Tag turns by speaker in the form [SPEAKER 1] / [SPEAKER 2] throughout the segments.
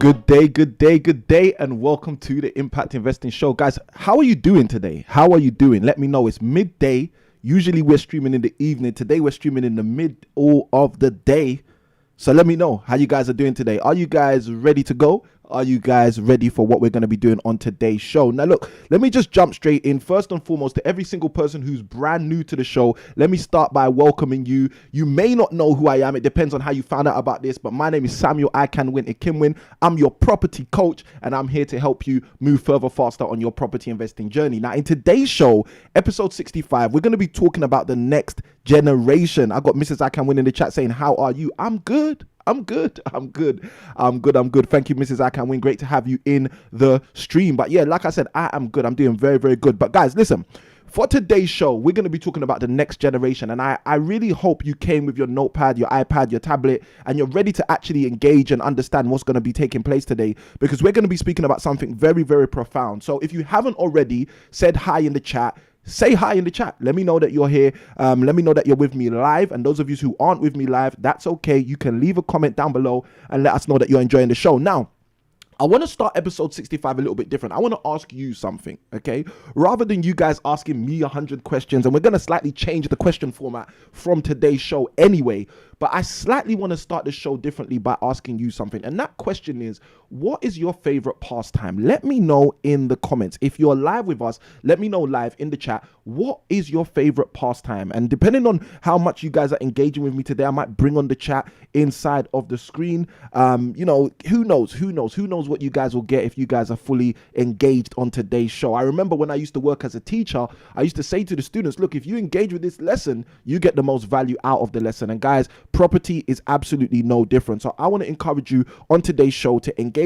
[SPEAKER 1] Good day, and welcome to the Impact Investing Show. Guys, how are you doing today? How are you doing? Let me know. It's midday. Usually we're streaming in the evening. Today we're streaming in the middle of the day. So let me know how you guys are doing today. Are you guys ready to go? Are you guys ready for what we're going to be doing on today's show? Now, look, let me just jump straight in. First and foremost, to every single person who's brand new to the show, let me start by welcoming you. You may not know who I am. It depends on how you found out about this, but my name is Samuel Ikhinmwin. I'm your property coach, and I'm here to help you move further faster on your property investing journey. Now, in today's show, episode 65, we're going to be talking about the next generation. I got Mrs. Ikhinmwin in the chat saying, how are you? I'm good. Thank you, Mrs. Ikhinmwin. Great to have you in the stream. But yeah, like I said, I am good. I'm doing very, very good. But guys, listen, for today's show, we're going to be talking about the next generation. And I really hope you came with your notepad, your iPad, your tablet, and you're ready to actually engage and understand what's going to be taking place today, because we're going to be speaking about something very, very profound. So if you haven't already said hi in the chat, say hi in the chat. Let me know that you're here. Let me know that you're with me live. And those of you who aren't with me live, that's okay. You can leave a comment down below and let us know that you're enjoying the show. Now, I want to start episode 65 a little bit different. I want to ask you something, okay? Rather than you guys asking me 100 questions, and we're going to slightly change the question format from today's show anyway, but I slightly want to start the show differently by asking you something. And that question is, what is your favorite pastime? Let me know in the comments. If you're live with us, let me know live in the chat, what is your favorite pastime? And depending on how much you guys are engaging with me today, I might bring on the chat inside of the screen. You know, who knows what you guys will get if you guys are fully engaged on today's show. I remember when I used to work as a teacher, I used to say to the students, look, if you engage with this lesson, you get the most value out of the lesson. And guys, property is absolutely no different. So I want to encourage you on today's show to engage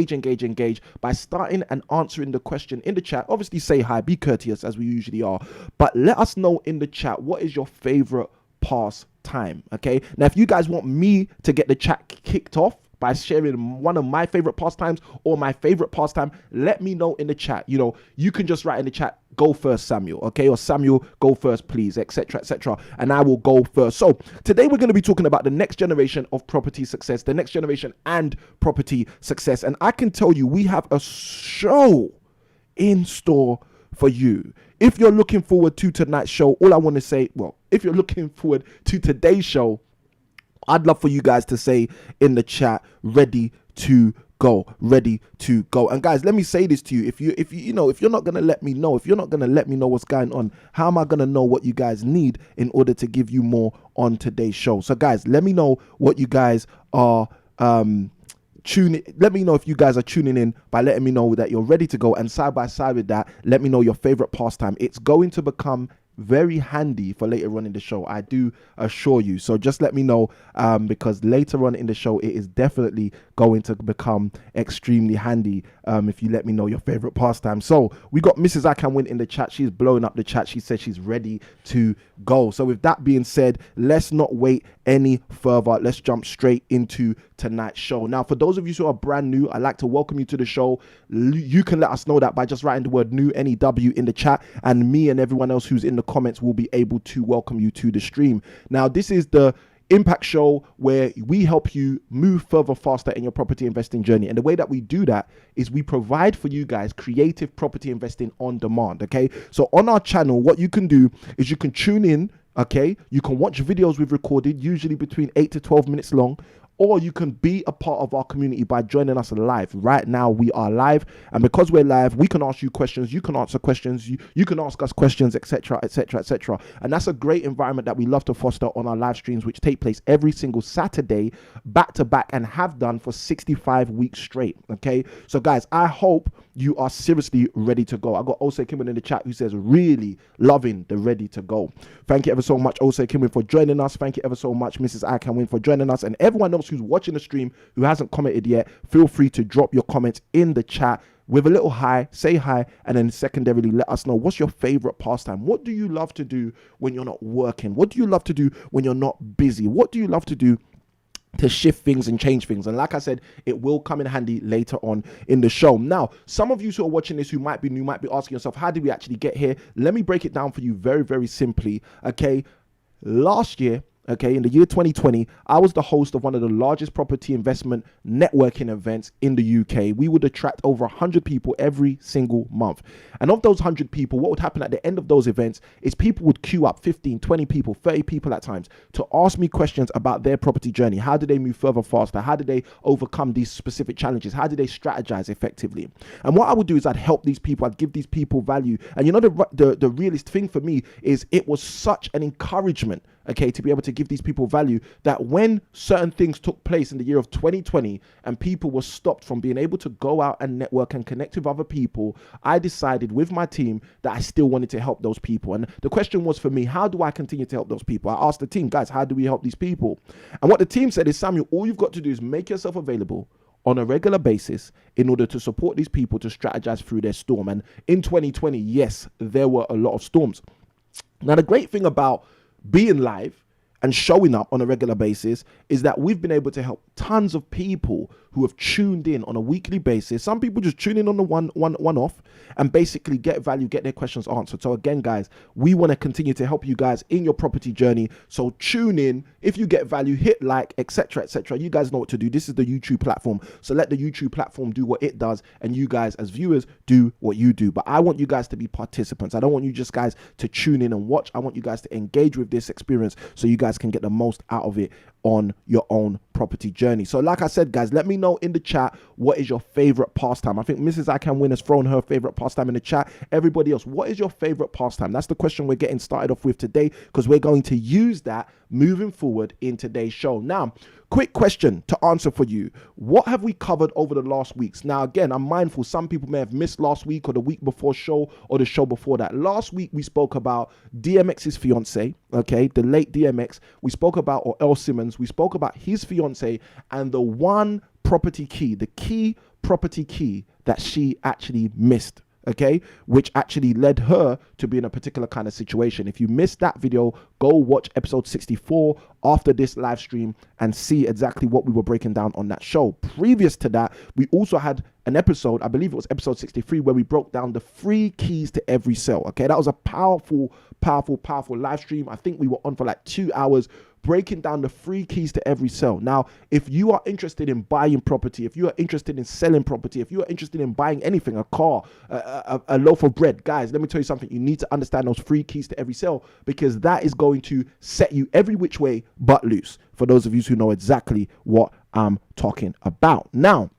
[SPEAKER 1] by starting and answering the question in the chat. Obviously say hi, be courteous as we usually are, but let us know in the chat, what is your favorite pastime? Okay, now if you guys want me to get the chat kicked off by sharing one of my favorite pastimes or my favorite pastime, let me know in the chat. You know, you can just write in the chat, go first, Samuel, okay? Or Samuel, go first, please, etc., etc. And I will go first. So today we're going to be talking about the next generation of property success, the next generation and property success. And I can tell you, we have a show in store for you. If you're looking forward to tonight's show, all I want to say, well, if you're looking forward to today's show, I'd love for you guys to say in the chat, ready to go. And guys, let me say this to you. If you're not going to let me know, what's going on, how am I going to know what you guys need in order to give you more on today's show? So guys, let me know what you guys are let me know if you guys are tuning in by letting me know that you're ready to go. And side by side with that, let me know your favorite pastime. It's going to become very handy for later on in the show, I do assure you. So just let me know, because later on in the show, it is definitely going to become extremely handy if you let me know your favorite pastime. So we got Mrs. Ikhinmwin in the chat. She's blowing up the chat. She said she's ready to go. So with that being said, let's not wait any further. Let's jump straight into tonight's show. Now, for those of you who are brand new, I'd like to welcome you to the show. You can let us know that by just writing the word new, NEW, in the chat, and me and everyone else who's in the comments will be able to welcome you to the stream. Now, this is the Impact Show where we help you move further faster in your property investing journey. And the way that we do that is we provide for you guys creative property investing on demand. Okay, so on our channel, what you can do is you can tune in. Okay, you can watch videos we've recorded, usually between 8 to 12 minutes long, or you can be a part of our community by joining us live. Right now, we are live, and because we're live, we can ask you questions, you can answer questions, you can ask us questions, etc., etc., etc. And that's a great environment that we love to foster on our live streams, which take place every single Saturday, back to back, and have done for 65 weeks straight. Okay, so guys, I hope you are seriously ready to go. I got Ose Ikhinmwin in the chat who says, really loving the ready to go. Thank you ever so much, Ose Ikhinmwin, for joining us. Thank you ever so much, Mrs. Ikhinmwin, for joining us, and everyone else who's watching the stream who hasn't commented yet, feel free to drop your comments in the chat with a little hi, say hi, and then secondarily let us know what's your favorite pastime. What do you love to do when you're not working? What do you love to do when you're not busy? What do you love to do to shift things and change things? And like I said, it will come in handy later on in the show. Now, some of you who are watching this who might be new might be asking yourself, how did we actually get here? Let me break it down for you very, very simply. Okay, last year, okay, in the year 2020, I was the host of one of the largest property investment networking events in the UK. We would attract over 100 people every single month. And of those 100 people, what would happen at the end of those events is people would queue up 15, 20 people, 30 people at times to ask me questions about their property journey. How did they move further faster? How did they overcome these specific challenges? How did they strategize effectively? And what I would do is I'd help these people. I'd give these people value. And you know, the realest thing for me is it was such an encouragement, okay, to be able to give these people value, that when certain things took place in the year of 2020 and people were stopped from being able to go out and network and connect with other people, I decided with my team that I still wanted to help those people. And the question was for me, how do I continue to help those people? I asked the team, guys, how do we help these people? And what the team said is, Samuel, all you've got to do is make yourself available on a regular basis in order to support these people to strategize through their storm. And in 2020, yes, there were a lot of storms. Now, the great thing about being live and showing up on a regular basis is that we've been able to help tons of people who have tuned in on a weekly basis. Some people just tune in on the one off and basically get value, get their questions answered. So again, guys, we want to continue to help you guys in your property journey. So tune in. If you get value, hit like, etc., etc. You guys know what to do. This is the YouTube platform. So let the YouTube platform do what it does, and you guys as viewers do what you do. But I want you guys to be participants. I don't want you just guys to tune in and watch. I want you guys to engage with this experience so you guys can get the most out of it on your own property journey. So like I said, guys, let me know in the chat, what is your favorite pastime? I think Mrs. Ikhinmwin has thrown her favorite pastime in the chat. Everybody else, what is your favorite pastime? That's the question we're getting started off with today, because we're going to use that moving forward in today's show. Now, quick question to answer for you. What have we covered over the last weeks? Now, again, I'm mindful some people may have missed last week or the week before show or the show before that. Last week, we spoke about DMX's fiance, okay, the late DMX. We spoke about, or Earl Simmons, we spoke about his fiance and the one property key, the key property key that she actually missed, okay, which actually led her to be in a particular kind of situation. If you missed that video, go watch episode 64 after this live stream and see exactly what we were breaking down on that show. Previous to that, we also had an episode, I believe it was episode 63, where we broke down the 3 keys to every sale. Okay, that was a powerful live stream. I think we were on for like 2 hours breaking down the 3 keys to every sale. Now, if you are interested in buying property, if you are interested in selling property, if you are interested in buying anything, a car, a loaf of bread, guys, let me tell you something. You need to understand those 3 keys to every sale, because that is going to set you every which way but loose, for those of you who know exactly what I'm talking about. Now,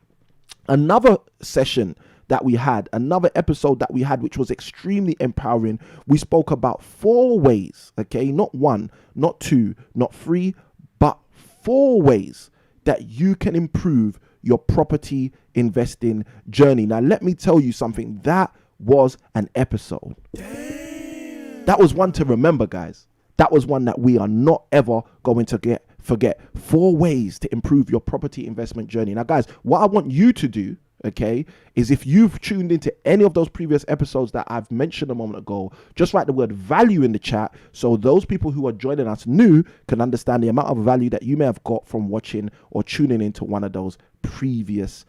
[SPEAKER 1] another session that we had, another episode that we had, which was extremely empowering. We spoke about 4 ways, okay, not 1, not 2, not 3, but 4 ways that you can improve your property investing journey. Now, let me tell you something. That was an episode. Damn. That was one to remember, guys. That was one that we are not ever going to forget. 4 ways to improve your property investment journey. Now, guys, what I want you to do, okay, is if you've tuned into any of those previous episodes that I've mentioned a moment ago, just write the word value in the chat so those people who are joining us new can understand the amount of value that you may have got from watching or tuning into one of those previous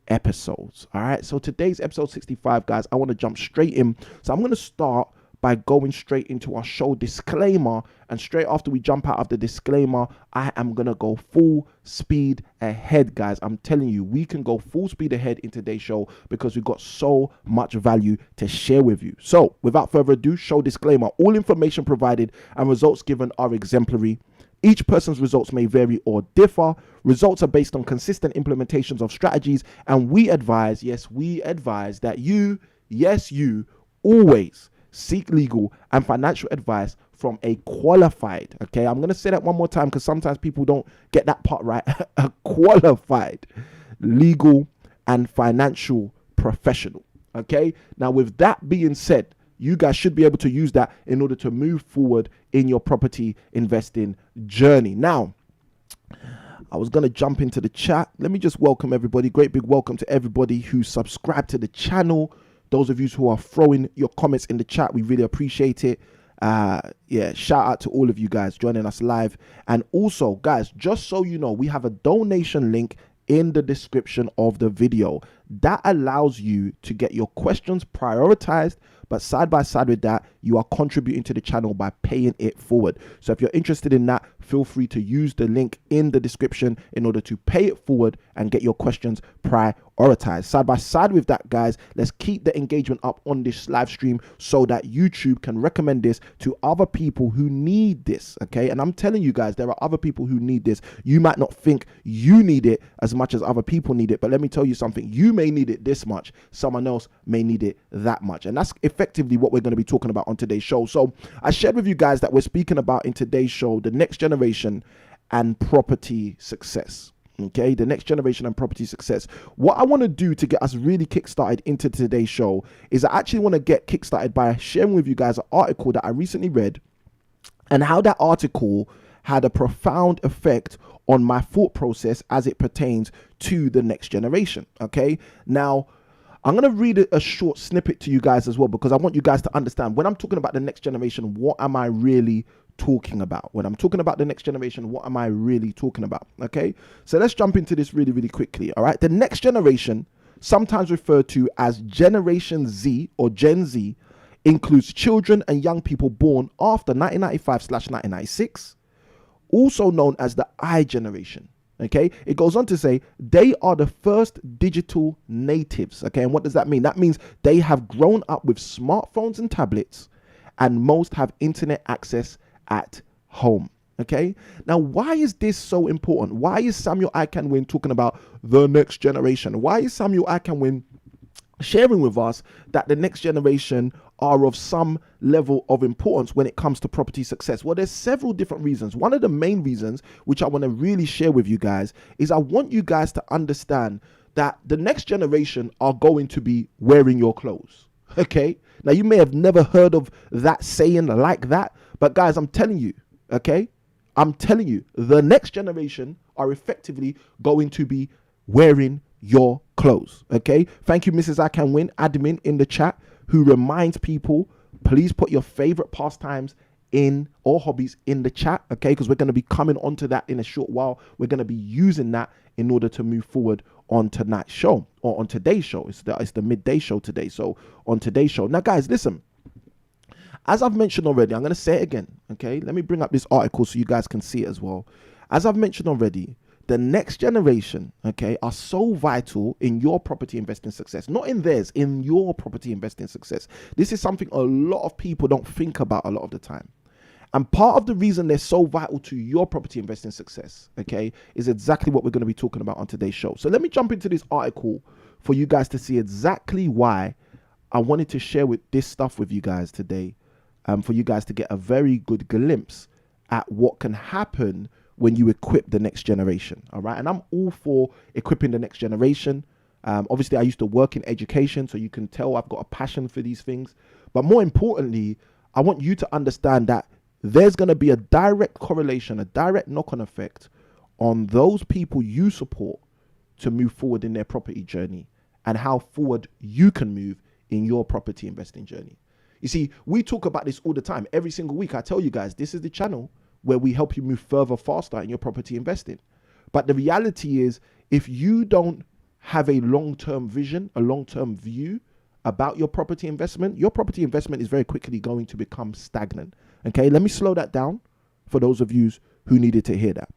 [SPEAKER 1] episodes. All right, so today's episode 65, guys, I want to jump straight in. So I'm going to start by going straight into our show disclaimer, and straight after we jump out of the disclaimer, I am gonna go full speed ahead, guys. I'm telling you, we can go full speed ahead in today's show because we've got so much value to share with you. So without further ado, show disclaimer: all information provided and results given are exemplary. Each person's results may vary or differ. Results are based on consistent implementations of strategies, and we advise, yes, we advise that you, yes, you always seek legal and financial advice from a qualified, okay, I'm going to say that one more time because sometimes people don't get that part right, a qualified legal and financial professional, okay? Now, with that being said, you guys should be able to use that in order to move forward in your property investing journey. Now, I was going to jump into the chat. Let me just welcome everybody. Great big welcome to everybody who subscribed to the channel. Those of you who are throwing your comments in the chat, we really appreciate it. Yeah, shout out to all of you guys joining us live. And also, guys, just so you know, we have a donation link in the description of the video that allows you to get your questions prioritized But side by side with that, you are contributing to the channel by paying it forward. So if you're interested in that, feel free to use the link in the description in order to pay it forward and get your questions prioritized. Side by side with that, guys, let's keep the engagement up on this live stream so that YouTube can recommend this to other people who need this, okay? And I'm telling you guys, there are other people who need this. You might not think you need it as much as other people need it, but let me tell you something. You may need it this much, someone else may need it that much. And that's effectively what we're going to be talking about on today's show. So I shared with you guys that we're speaking about in today's show the next generation and property success. Okay, the next generation and property success. What I want to do to get us really kickstarted into today's show is I actually want to get kickstarted by sharing with you guys an article that I recently read and how that article had a profound effect on my thought process as it pertains to the next generation. Okay, now I'm going to read a short snippet to you guys as well, because I want you guys to understand when I'm talking about the next generation, what am I really talking about? When I'm talking about the next generation, what am I really talking about? Okay, so let's jump into this really, really quickly. All right, the next generation, sometimes referred to as Generation Z or Gen Z, includes children and young people born after 1995/1996, also known as the I generation. Okay, it goes on to say they are the first digital natives. Okay, and what does that mean? That means they have grown up with smartphones and tablets, and most have internet access at home. Okay, now why is this so important? Why is Samuel Ikhinmwin talking about the next generation? Why is Samuel Ikhinmwin sharing with us that the next generation are of some level of importance when it comes to property success? Well, there's several different reasons. One of the main reasons, which I want to really share with you guys, is I want you guys to understand that the next generation are going to be wearing your clothes. Okay, now you may have never heard of that saying like that, but guys, I'm telling you, okay, I'm telling you, the next generation are effectively going to be wearing your clothes. Okay, thank you, Mrs. Ikhinmwin, admin in the chat, who reminds people, please put your favorite pastimes in or hobbies in the chat. Okay, because we're going to be coming onto that in a short while. We're going to be using that in order to move forward on tonight's show, or on today's show. It's the midday show today. So on today's show, now guys, listen, as I've mentioned already, I'm going to say it again. Okay, let me bring up this article so you guys can see it as well. As I've mentioned already, the next generation, okay, are so vital in your property investing success, not in theirs, in your property investing success. This is something a lot of people don't think about a lot of the time. And part of the reason they're so vital to your property investing success, okay, is exactly what we're going to be talking about on today's show. So let me jump into this article for you guys to see exactly why I wanted to share with this stuff with you guys today, for you guys to get a very good glimpse at what can happen when you equip the next generation. All right, and I'm all for equipping the next generation. Obviously, I used to work in education, so you can tell I've got a passion for these things. But more importantly, I want you to understand that there's going to be a direct correlation, a direct knock-on effect on those people you support to move forward in their property journey, and how forward you can move in your property investing journey. You see, we talk about this all the time. Every single week, I tell you guys, this is the channel where we help you move further, faster in your property investing. But the reality is, if you don't have a long-term vision, a long-term view about your property investment is very quickly going to become stagnant. Okay, let me slow that down for those of you who needed to hear that.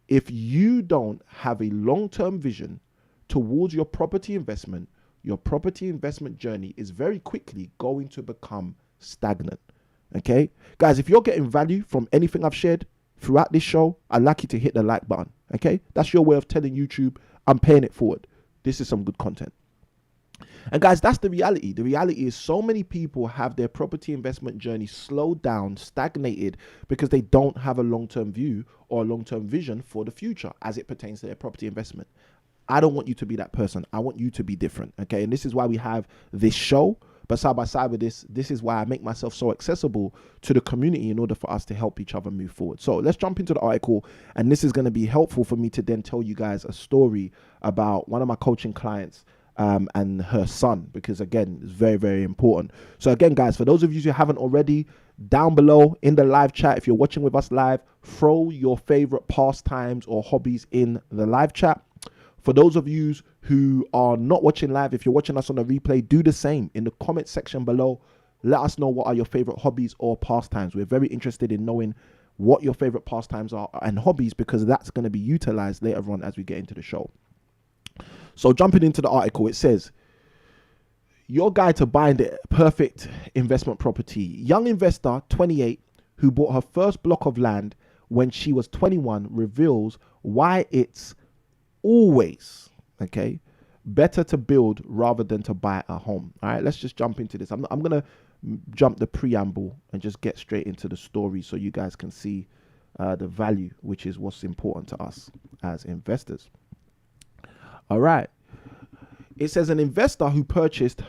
[SPEAKER 1] If you don't have a long-term vision towards your property investment journey is very quickly going to become stagnant. Okay, guys, if you're getting value from anything I've shared throughout this show, I'd like you to hit the like button. Okay, that's your way of telling YouTube I'm paying it forward. This is some good content. And guys, that's the reality. The reality is so many people have their property investment journey slowed down, stagnated, because they don't have a long-term view or a long-term vision for the future as it pertains to their property investment. I don't want you to be that person. I want you to be different. Okay, and this is why we have this show. But side by side with this is why I make myself so accessible to the community in order for us to help each other move forward. So let's jump into the article, and this is going to be helpful for me to then tell you guys a story about one of my coaching clients and her son, because again, it's very, very important. So again, guys, for those of you who haven't already, down below in the live chat, if you're watching with us live, throw your favorite pastimes or hobbies in the live chat. For those of you who are not watching live, if you're watching us on a replay, do the same. In the comment section below, let us know what are your favorite hobbies or pastimes. We're very interested in knowing what your favorite pastimes are and hobbies, because that's going to be utilized later on as we get into the show. So jumping into the article, it says, your guide to buying the perfect investment property. Young investor, 28, who bought her first block of land when she was 21, reveals why it's always, okay, better to build rather than to buy a home. All right, let's just jump into this. I'm going to jump the preamble and just get straight into the story so you guys can see the value, which is what's important to us as investors. All right. It says an investor who purchased,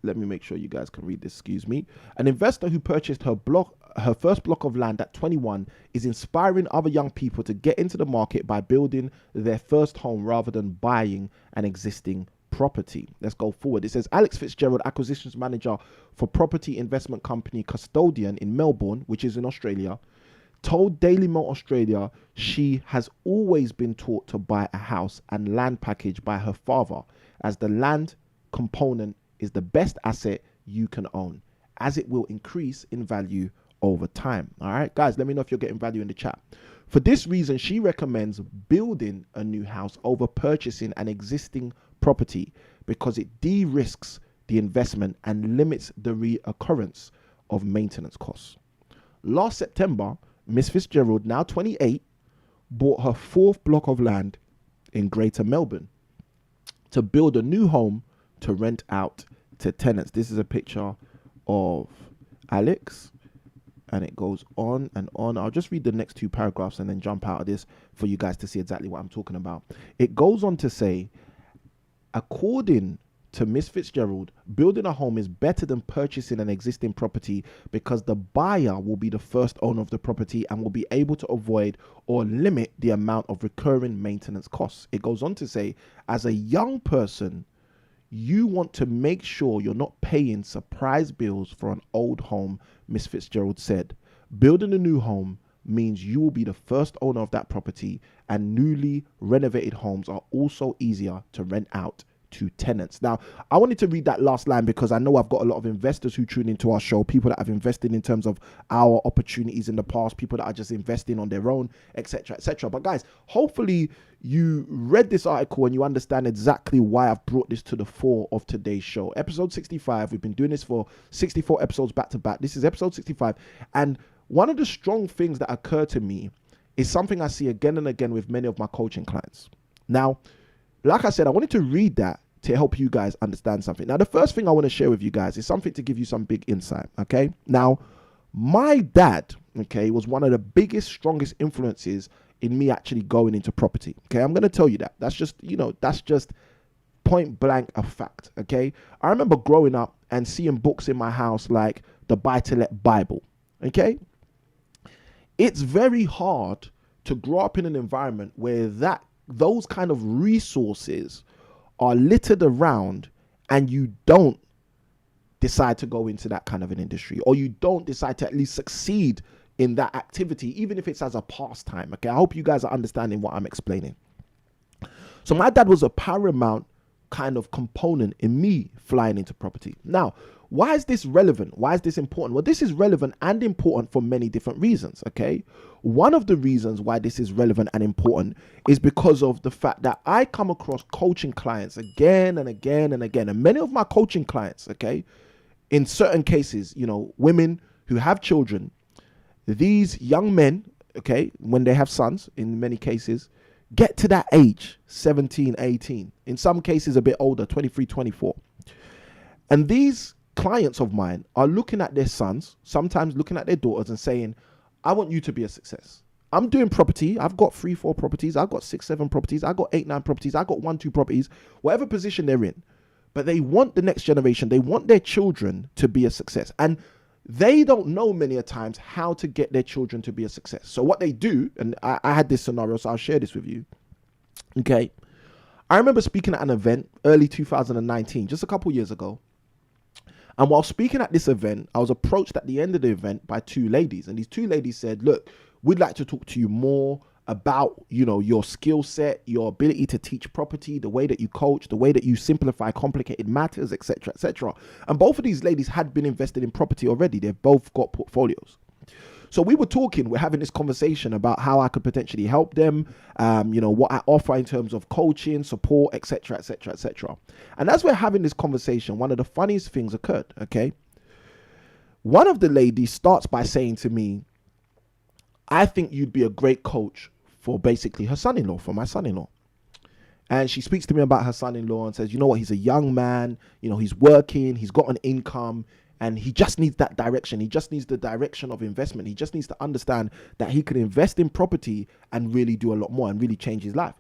[SPEAKER 1] let me make sure you guys can read this, excuse me. An investor who purchased her first block of land at 21 is inspiring other young people to get into the market by building their first home rather than buying an existing property. Let's go forward. It says Alex Fitzgerald, acquisitions manager for property investment company Custodian in Melbourne, which is in Australia, told Daily Mail Australia she has always been taught to buy a house and land package by her father, as the land component is the best asset you can own, as it will increase in value over time. All right, guys, let me know if you're getting value in the chat. For this reason, she recommends building a new house over purchasing an existing property, because it de-risks the investment and limits the reoccurrence of maintenance costs. Last September, Miss Fitzgerald, now 28, bought her fourth block of land in Greater Melbourne to build a new home to rent out to tenants. This is a picture of Alex, and it goes on and on. I'll just read the next two paragraphs and then jump out of this for you guys to see exactly what I'm talking about. It goes on to say, according to Miss Fitzgerald, building a home is better than purchasing an existing property because the buyer will be the first owner of the property and will be able to avoid or limit the amount of recurring maintenance costs. It goes on to say, as a young person, you want to make sure you're not paying surprise bills for an old home, Miss Fitzgerald said. Building a new home means you will be the first owner of that property, and newly renovated homes are also easier to rent out to tenants. Now, I wanted to read that last line because I know I've got a lot of investors who tune into our show, people that have invested in terms of our opportunities in the past, people that are just investing on their own, etc., etc. But guys, hopefully you read this article and you understand exactly why I've brought this to the fore of today's show. Episode 65, we've been doing this for 64 episodes back to back. This is episode 65. And one of the strong things that occur to me is something I see again and again with many of my coaching clients. Now, like I said, I wanted to read that to help you guys understand something. Now, the first thing I want to share with you guys is something to give you some big insight, okay? Now, my dad, okay, was one of the biggest, strongest influences in me actually going into property, okay? I'm going to tell you that. That's just, that's just point blank a fact, okay? I remember growing up and seeing books in my house like the Buy-to-Let Bible, okay? It's very hard to grow up in an environment where those kind of resources are littered around and you don't decide to go into that kind of an industry, or you don't decide to at least succeed in that activity, even if it's as a pastime. Okay, I hope you guys are understanding what I'm explaining. So my dad was a paramount kind of component in me flying into property. Now, why is this relevant? Why is this important? Well, this is relevant and important for many different reasons, okay? One of the reasons why this is relevant and important is because of the fact that I come across coaching clients again and again and again. And many of my coaching clients, okay, in certain cases, women who have children, these young men, okay, when they have sons, in many cases, get to that age, 17, 18, in some cases a bit older, 23, 24. And these clients of mine are looking at their sons, sometimes looking at their daughters and saying, I want you to be a success. I'm doing property. I've got 3, 4 properties. I've got 6, 7 properties. I've got 8, 9 properties. I've got 1, 2 properties, whatever position they're in. But they want the next generation. They want their children to be a success. And they don't know many a times how to get their children to be a success. So what they do, and I had this scenario, so I'll share this with you. Okay. I remember speaking at an event early 2019, just a couple years ago. And while speaking at this event, I was approached at the end of the event by 2 ladies. And these 2 ladies said, look, we'd like to talk to you more about, your skill set, your ability to teach property, the way that you coach, the way that you simplify complicated matters, etc., etc. And both of these ladies had been invested in property already. They've both got portfolios. So we're having this conversation about how I could potentially help them, what I offer in terms of coaching, support, etc., etc., etc. And as we're having this conversation, one of the funniest things occurred, okay? One of the ladies starts by saying to me, I think you'd be a great coach for basically her son-in-law, for my son-in-law. And she speaks to me about her son-in-law and says, you know what, he's a young man, he's working, he's got an income, and he just needs that direction. He just needs the direction of investment. He just needs to understand that he can invest in property and really do a lot more and really change his life.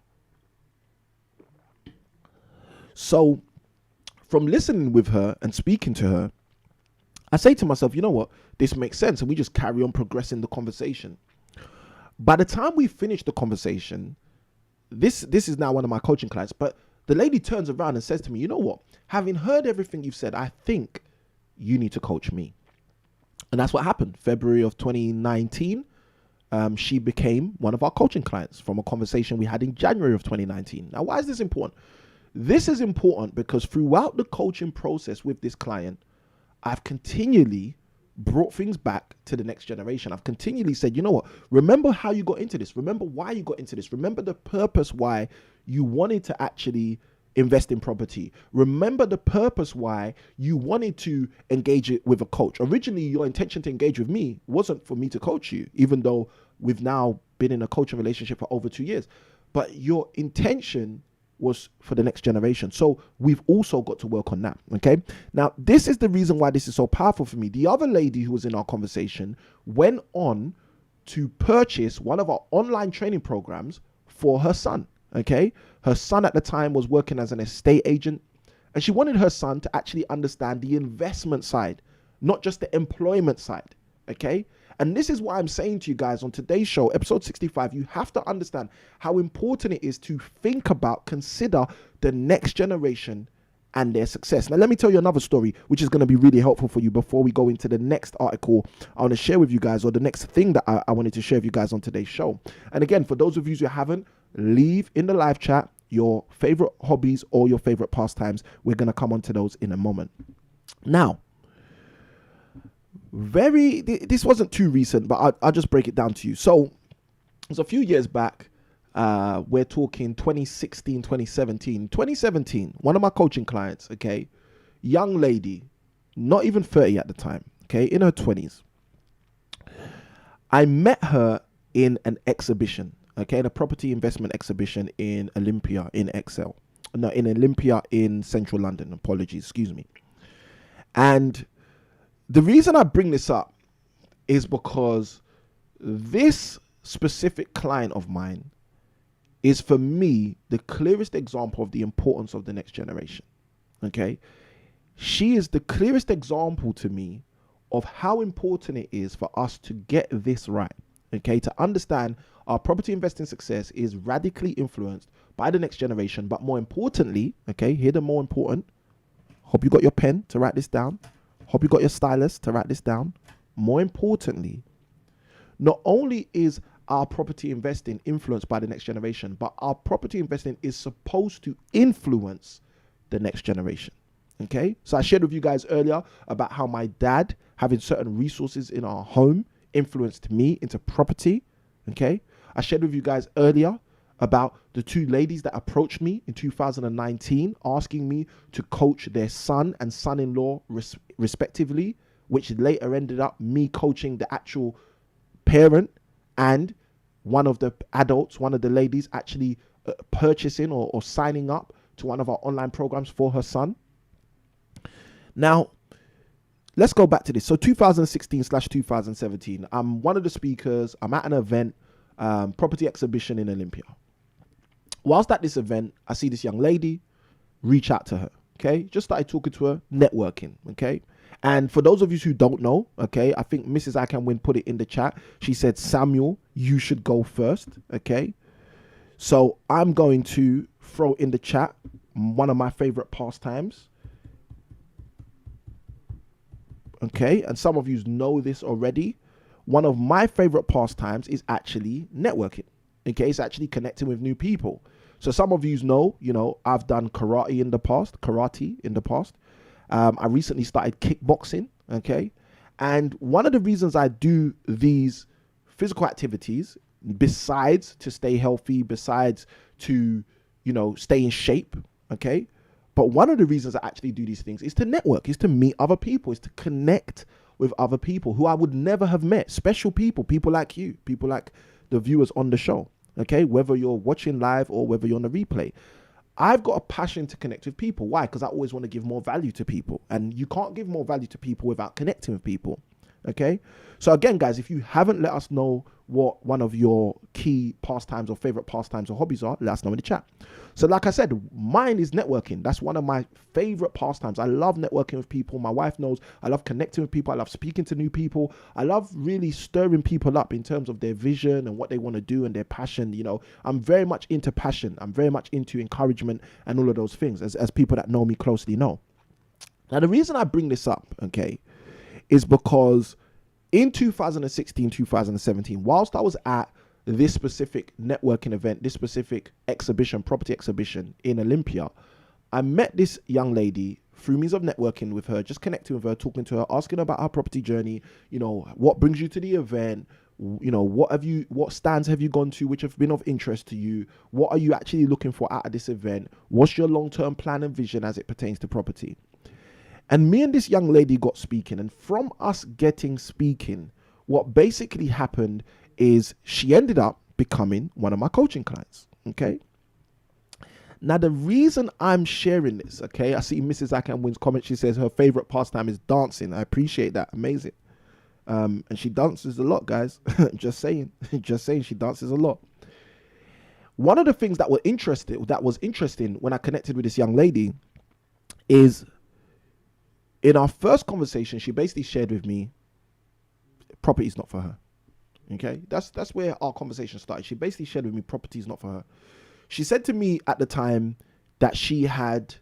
[SPEAKER 1] So from listening with her and speaking to her, I say to myself, you know what, this makes sense. And we just carry on progressing the conversation. By the time we finish the conversation, this is now one of my coaching clients, but the lady turns around and says to me, you know what, having heard everything you've said, I think you need to coach me. And that's what happened. February of 2019, she became one of our coaching clients from a conversation we had in January of 2019. Now, why is this important? This is important because throughout the coaching process with this client, I've continually brought things back to the next generation. I've continually said, you know what, remember how you got into this. Remember why you got into this. Remember the purpose why you wanted to actually invest in property. Remember the purpose why you wanted to engage it with a coach. Originally, your intention to engage with me wasn't for me to coach you, even though we've now been in a coaching relationship for over 2 years. But your intention was for the next generation. So we've also got to work on that. Okay. Now, this is the reason why this is so powerful for me. The other lady who was in our conversation went on to purchase one of our online training programs for her son. Okay. Her son at the time was working as an estate agent, and she wanted her son to actually understand the investment side, not just the employment side. Okay. And this is why I'm saying to you guys on today's show, episode 65, you have to understand how important it is to think about, consider the next generation and their success. Now, let me tell you another story, which is going to be really helpful for you before we go into the next article I want to share with you guys, or the next thing that I wanted to share with you guys on today's show. And again, for those of you who haven't, leave in the live chat your favorite hobbies or your favorite pastimes. We're going to come on to those in a moment. Now, this wasn't too recent, but I'll just break it down to you. So it was a few years back. We're talking 2016, 2017. 2017, one of my coaching clients, okay, young lady, not even 30 at the time, okay, in her 20s. I met her in an exhibition, okay, in a property investment exhibition in Olympia in Olympia in central London. Apologies, excuse me. And the reason I bring this up is because this specific client of mine is, for me, the clearest example of the importance of the next generation. Okay. She is the clearest example to me of how important it is for us to get this right. Okay. To understand our property investing success is radically influenced by the next generation. But more importantly, okay, here the more important, hope you got your pen to write this down. Hope you got your stylus to write this down. More importantly, not only is our property investing influenced by the next generation, but our property investing is supposed to influence the next generation. Okay. So I shared with you guys earlier about how my dad having certain resources in our home influenced me into property. Okay. I shared with you guys earlier about the two ladies that approached me in 2019, asking me to coach their son and son-in-law respectively, which later ended up me coaching the actual parent and one of the adults, one of the ladies actually purchasing or signing up to one of our online programs for her son. Now, let's go back to this. So 2016/2017, I'm one of the speakers. I'm at an event, property exhibition in Olympia. Whilst at this event, I see this young lady, reach out to her. Okay. Just started talking to her, networking. Okay. And for those of you who don't know, okay, I think Mrs. Ikhinmwin put it in the chat. She said, Samuel, you should go first. Okay. So I'm going to throw in the chat one of my favorite pastimes. Okay. And some of you know this already. One of my favorite pastimes is actually networking. Okay, it's actually connecting with new people. So some of you know, I've done karate in the past. I recently started kickboxing. Okay, and one of the reasons I do these physical activities, besides to stay healthy, besides to, stay in shape. Okay, but one of the reasons I actually do these things is to network, is to meet other people, is to connect with other people who I would never have met. Special people like you, people like the viewers on the show. Okay, whether you're watching live or whether you're on the replay. I've got a passion to connect with people. Why? Because I always want to give more value to people. And you can't give more value to people without connecting with people. Okay? So again, guys, if you haven't let us know what one of your key pastimes or favorite pastimes or hobbies are, let us know in the chat. So like I said, mine is networking. That's one of my favorite pastimes. I love networking with people. My wife knows I love connecting with people. I love speaking to new people. I love really stirring people up in terms of their vision and what they want to do and their passion. I'm very much into passion. I'm very much into encouragement and all of those things, as people that know me closely know. Now, the reason I bring this up, okay, is because in 2016, 2017, whilst I was at this specific networking event, this specific exhibition, property exhibition in Olympia, I met this young lady through means of networking with her, just connecting with her, talking to her, asking about her property journey, what brings you to the event, what stands have you gone to which have been of interest to you, what are you actually looking for out of this event, what's your long-term plan and vision as it pertains to property. And me and this young lady got speaking, and from us getting speaking, what basically happened is she ended up becoming one of my coaching clients. Okay. Now, the reason I'm sharing this, okay, I see Mrs. Ikhinmwin's comment. She says her favorite pastime is dancing. I appreciate that. Amazing. And she dances a lot, guys. Just saying she dances a lot. One of the things that was interesting when I connected with this young lady is in our first conversation, she basically shared with me property is not for her. Okay, that's where our conversation started. She basically shared with me property is not for her. She said to me at the time that she had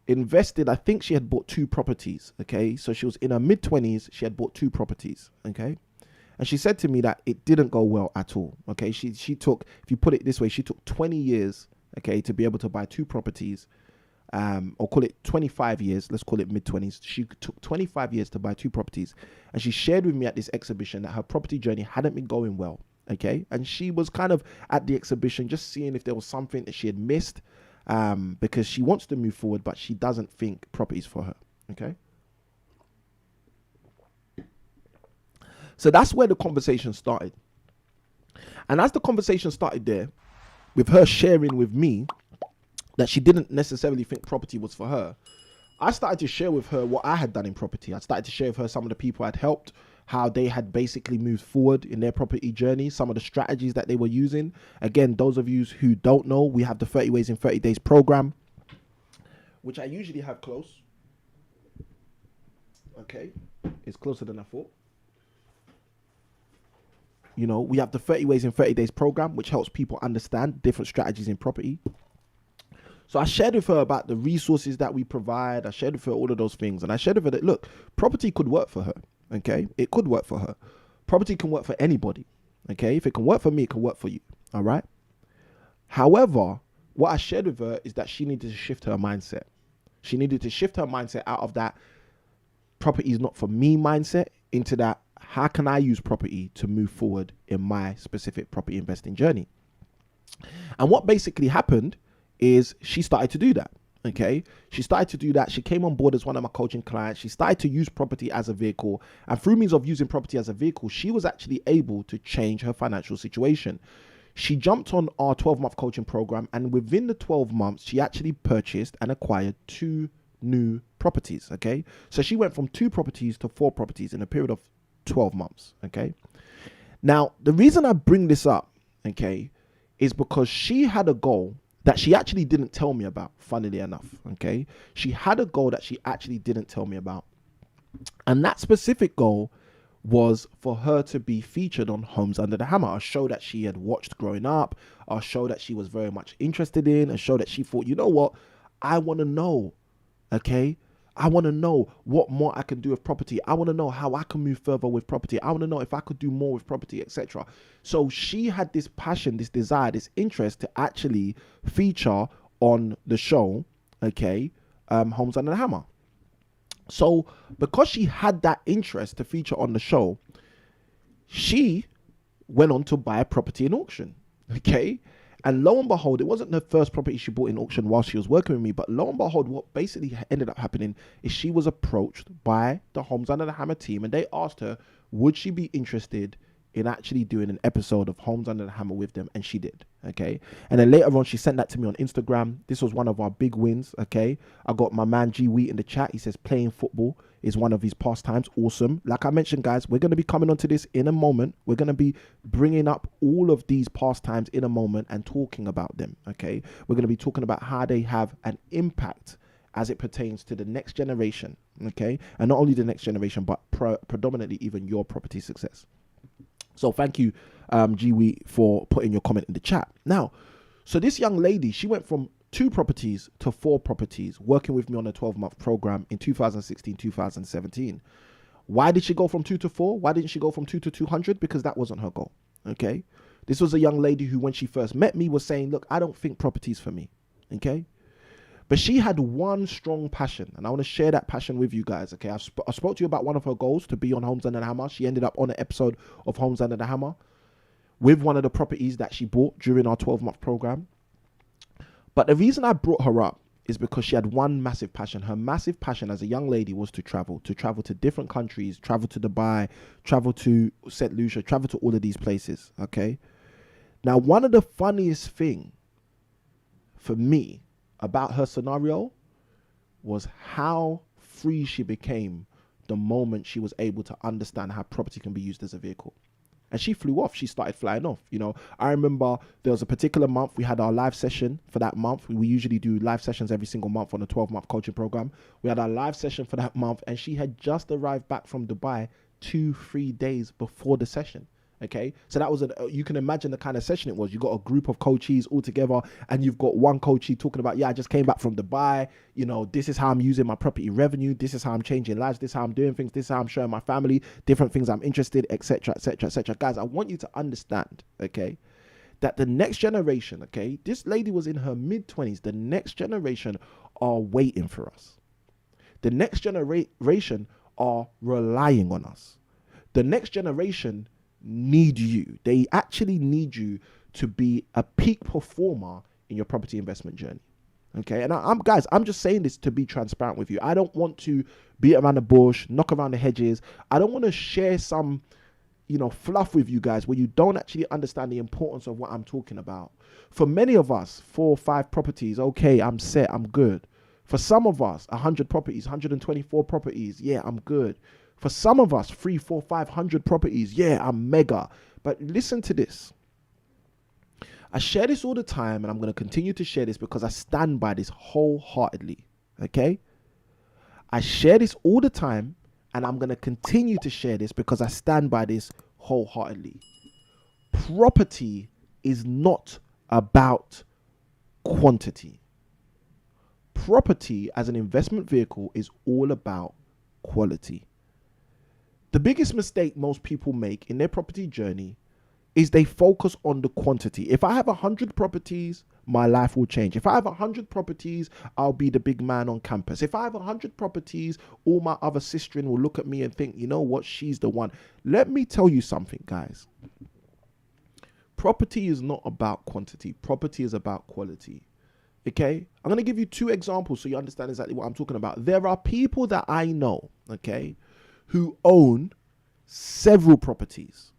[SPEAKER 1] invested, I think she had bought 2 properties. Okay, so she was in her mid-20s, she had bought 2 properties. Okay, and she said to me that it didn't go well at all. Okay, she took, if you put it this way, she took 20 years, okay, to be able to buy 2 properties. Or call it 25 years, let's call it mid-20s. She took 25 years to buy 2 properties. And she shared with me at this exhibition that her property journey hadn't been going well. Okay. And she was kind of at the exhibition just seeing if there was something that she had missed, because she wants to move forward, but she doesn't think property is for her. Okay. So that's where the conversation started. And as the conversation started there, with her sharing with me that she didn't necessarily think property was for her, I started to share with her what I had done in property. I started to share with her some of the people I'd helped, how they had basically moved forward in their property journey, some of the strategies that they were using. Again, those of you who don't know, we have the 30 Ways in 30 Days program, which I usually have close. Okay, it's closer than I thought. We have the 30 Ways in 30 Days program, which helps people understand different strategies in property. So I shared with her about the resources that we provide. I shared with her all of those things. And I shared with her that, look, property could work for her. Okay. It could work for her. Property can work for anybody. Okay. If it can work for me, it can work for you. All right. However, what I shared with her is that she needed to shift her mindset. She needed to shift her mindset out of that property is not for me mindset into that, how can I use property to move forward in my specific property investing journey? And what basically happened is she started to do that. Okay. She started to do that. She came on board as one of my coaching clients. She started to use property as a vehicle. And through means of using property as a vehicle, she was actually able to change her financial situation. She jumped on our 12-month coaching program. And within the 12 months, she actually purchased and acquired 2 new properties. Okay. So she went from 2 properties to 4 properties in a period of 12 months. Okay. Now, the reason I bring this up, okay, is because she had a goal that she actually didn't tell me about, funnily enough. Okay. She had a goal that she actually didn't tell me about. And that specific goal was for her to be featured on Homes Under the Hammer, a show that she had watched growing up, a show that she was very much interested in, a show that she thought, you know what, I want to know. Okay. I want to know what more I can do with property. I want to know how I can move further with property. I want to know if I could do more with property, etc. So she had this passion, this desire, this interest to actually feature on the show, okay, Homes Under the Hammer. So because she had that interest to feature on the show, she went on to buy a property in auction, okay? And lo and behold, it wasn't the first property she bought in auction while she was working with me, but lo and behold, what basically ended up happening is she was approached by the Homes Under the Hammer team, and they asked her, would she be interested in actually doing an episode of Homes Under the Hammer with them, and she did, okay? And then later on, she sent that to me on Instagram. This was one of our big wins, okay? I got my man G Wheat in the chat. He says playing football is one of his pastimes. Awesome. Like I mentioned, guys, we're going to be coming onto this in a moment. We're going to be bringing up all of these pastimes in a moment and talking about them, okay? We're going to be talking about how they have an impact as it pertains to the next generation, okay? And not only the next generation, but predominantly even your property success. So thank you, G for putting your comment in the chat. Now, so this young lady, she went from 2 properties to 4 properties, working with me on a 12-month program in 2016, 2017. Why did she go from 2 to 4? Why didn't she go from 2 to 200? Because that wasn't her goal, okay? This was a young lady who, when she first met me, was saying, look, I don't think property's for me, okay? But she had one strong passion, and I want to share that passion with you guys, okay? I spoke to you about one of her goals to be on Homes Under the Hammer. She ended up on an episode of Homes Under the Hammer with one of the properties that she bought during our 12-month program. But the reason I brought her up is because she had one massive passion. Her massive passion as a young lady was to travel to different countries, travel to Dubai, travel to St. Lucia, travel to all of these places, okay? Now, one of the funniest thing for me about her scenario was how free she became the moment she was able to understand how property can be used as a vehicle. And she flew off. She started flying off. You know, I remember there was a particular month we had our live session for that month. We usually do live sessions every single month on a 12-month coaching program. We had our live session for that month, and she had just arrived back from Dubai 2-3 days before the session. Okay, so that was you can imagine the kind of session it was. You got a group of coaches all together, and you've got one coachee talking about, yeah, I just came back from Dubai. You know, this is how I'm using my property revenue. This is how I'm changing lives. This is how I'm doing things. This is how I'm showing my family different things I'm interested, etc., etc., etc. Guys, I want you to understand, okay, that the next generation, okay, this lady was in her mid-20s. The next generation are waiting for us. The next generation are relying on us. The next generation need you. They actually need you to be a peak performer in your property investment journey. Okay, and I'm just saying this to be transparent with you. I don't want to beat around the bush, knock around the hedges. I don't want to share some, you know, fluff with you guys where you don't actually understand the importance of what I'm talking about. For many of us, 4 or 5 properties, okay, I'm set, I'm good. For some of us, 100 properties, 124 properties, yeah, I'm good. For some of us, 300, 400, 500 properties, yeah, I'm mega. But listen to this. I share this all the time, and I'm going to continue to share this because I stand by this wholeheartedly, okay? I share this all the time, and I'm going to continue to share this because I stand by this wholeheartedly. Property is not about quantity. Property as an investment vehicle is all about quality. The biggest mistake most people make in their property journey is they focus on the quantity. If I have 100 properties, my life will change. If I have 100 properties, I'll be the big man on campus. If I have 100 properties, all my other sistren will look at me and think, you know what, she's the one. Let me tell you something, guys. Property is not about quantity. Property is about quality. Okay? I'm going to give you 2 examples so you understand exactly what I'm talking about. There are people that I know, okay, who own several properties,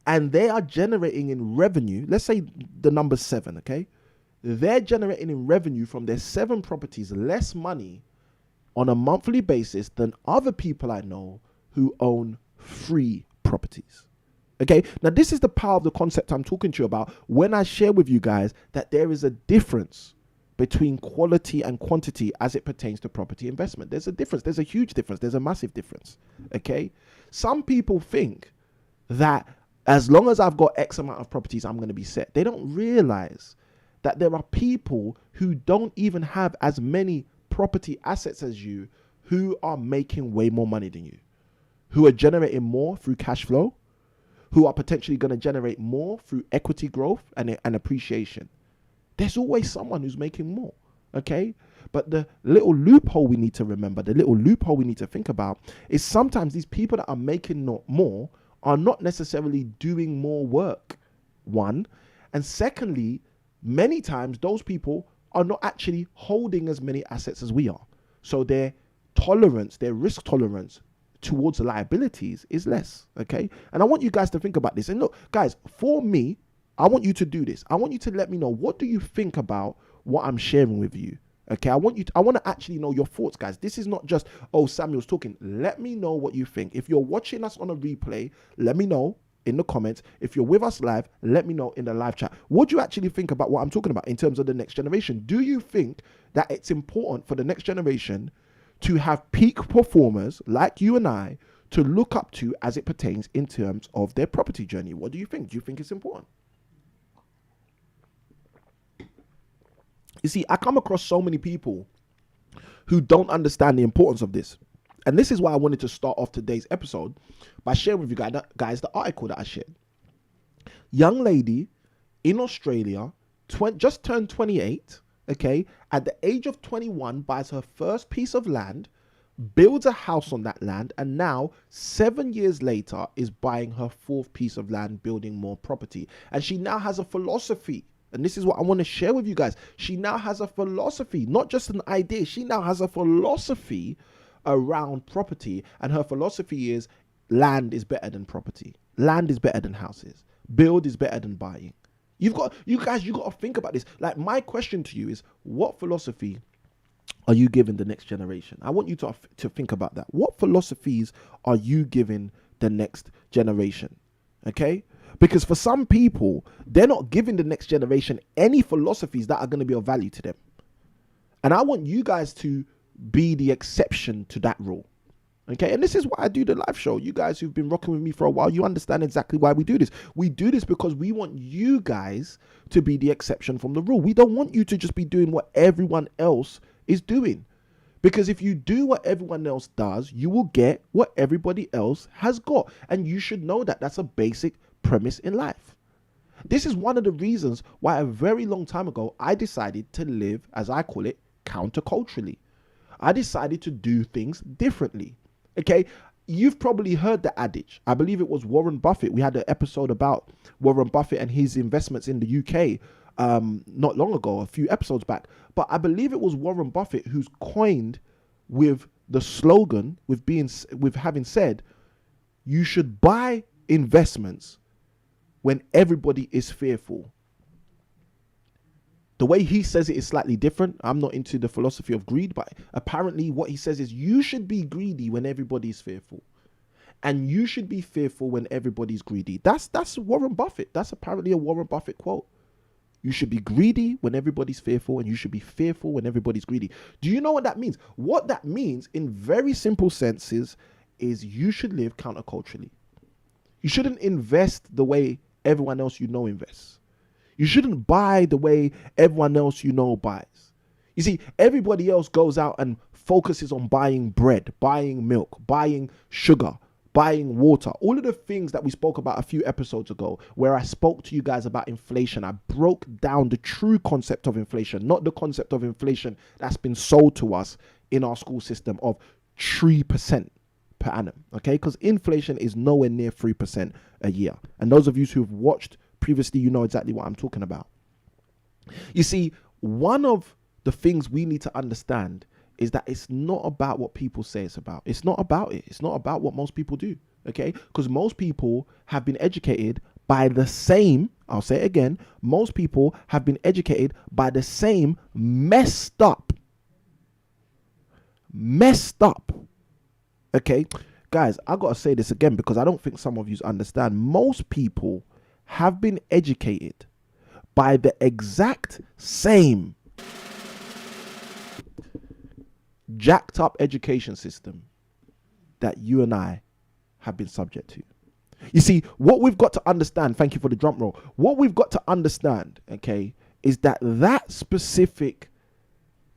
[SPEAKER 1] and they are generating in revenue, let's say the number 7, okay? They're generating in revenue from their 7 properties less money on a monthly basis than other people I know who own 3 properties. Okay, now this is the power of the concept I'm talking to you about when I share with you guys that there is a difference between quality and quantity as it pertains to property investment. There's a difference. There's a huge difference. There's a massive difference. Okay. Some people think that as long as I've got X amount of properties, I'm going to be set. They don't realize that there are people who don't even have as many property assets as you who are making way more money than you, who are generating more through cash flow, who are potentially going to generate more through equity growth and appreciation. There's always someone who's making more, okay? But the little loophole we need to remember, the little loophole we need to think about is sometimes these people that are making more are not necessarily doing more work, one. And secondly, many times those people are not actually holding as many assets as we are. So their tolerance, their risk tolerance towards liabilities is less, okay? And I want you guys to think about this. And look, guys, for me, I want you to do this. I want you to let me know, what do you think about what I'm sharing with you? Okay, I want to actually know your thoughts, guys. This is not just, oh, Samuel's talking. Let me know what you think. If you're watching us on a replay, let me know in the comments. If you're with us live, let me know in the live chat. What do you actually think about what I'm talking about in terms of the next generation? Do you think that it's important for the next generation to have peak performers like you and I to look up to as it pertains in terms of their property journey? What do you think? Do you think it's important? You see, I come across so many people who don't understand the importance of this. And this is why I wanted to start off today's episode by sharing with you guys the article that I shared. Young lady in Australia, just turned 28, okay? At the age of 21, buys her first piece of land, builds a house on that land, and now 7 years later is buying her fourth piece of land, building more property. And she now has a philosophy. And this is what I want to share with you guys. She now has a philosophy, not just an idea. She now has a philosophy around property. And her philosophy is land is better than property. Land is better than houses. Build is better than buying. You got to think about this. Like, my question to you is, what philosophy are you giving the next generation? I want you to think about that. What philosophies are you giving the next generation? Okay? Because for some people, they're not giving the next generation any philosophies that are going to be of value to them. And I want you guys to be the exception to that rule. Okay, and this is why I do the live show. You guys who've been rocking with me for a while, you understand exactly why we do this. We do this because we want you guys to be the exception from the rule. We don't want you to just be doing what everyone else is doing. Because if you do what everyone else does, you will get what everybody else has got. And you should know that that's a basic premise in life. This is one of the reasons why a very long time ago, I decided to live, as I call it, counterculturally. I decided to do things differently. Okay, you've probably heard the adage. I believe it was Warren Buffett. We had an episode about Warren Buffett and his investments in the UK not long ago, a few episodes back. But I believe it was Warren Buffett who's coined with the slogan, with having said, you should buy investments when everybody is fearful. The way he says it is slightly different. I'm not into the philosophy of greed, but apparently what he says is you should be greedy when everybody is fearful. And you should be fearful when everybody's greedy. That's Warren Buffett. That's apparently a Warren Buffett quote. You should be greedy when everybody's fearful, and you should be fearful when everybody's greedy. Do you know what that means? What that means in very simple senses is you should live counterculturally. You shouldn't invest the way everyone else you know invests. You shouldn't buy the way everyone else you know buys. You see, everybody else goes out and focuses on buying bread, buying milk, buying sugar, buying water. All of the things that we spoke about a few episodes ago, where I spoke to you guys about inflation. I broke down the true concept of inflation, not the concept of inflation that's been sold to us in our school system of 3% per annum. Okay, because inflation is nowhere near 3% a year. And those of you who've watched previously, you know exactly what I'm talking about. You see, one of the things we need to understand is that it's not about what people say it's about. It's not about it. It's not about what most people do, okay? Because most people have been educated by the same, I'll say it again, most people have been educated by the same messed up, okay? Guys, I got to say this again because I don't think some of you understand. Most people have been educated by the exact same jacked up education system that you and I have been subject to. You see, what we've got to understand, thank you for the drum roll, what we've got to understand, okay, is that that specific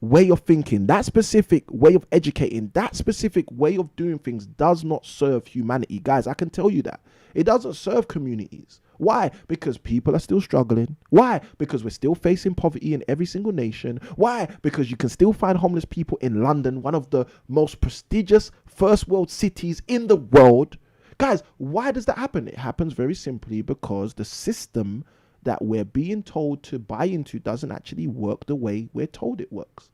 [SPEAKER 1] way of thinking, that specific way of educating, that specific way of doing things does not serve humanity. Guys, I can tell you that. It doesn't serve communities. Why? Because people are still struggling. Why? Because we're still facing poverty in every single nation. Why? Because you can still find homeless people in London, one of the most prestigious first world cities in the world. Guys, why does that happen? It happens very simply because the system that we're being told to buy into doesn't actually work the way we're told it works.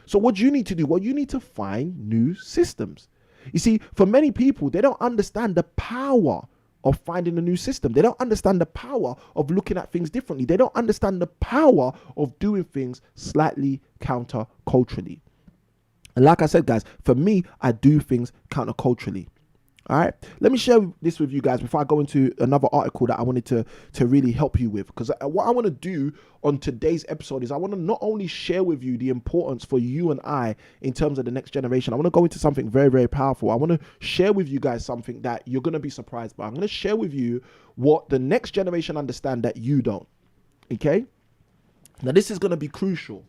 [SPEAKER 1] So what you need to do, well, you need to find new systems. You see, for many people, they don't understand the power of finding a new system. They don't understand the power of looking at things differently. They don't understand the power of doing things slightly counter-culturally. And like I said, guys, for me, I do things counter-culturally. All right, let me share this with you guys before I go into another article that I wanted to really help you with. Because what I want to do on today's episode is I want to not only share with you the importance for you and I in terms of the next generation. I want to go into something very, very powerful. I want to share with you guys something that you're going to be surprised by. I'm going to share with you what the next generation understand that you don't. Okay? Now, this is going to be crucial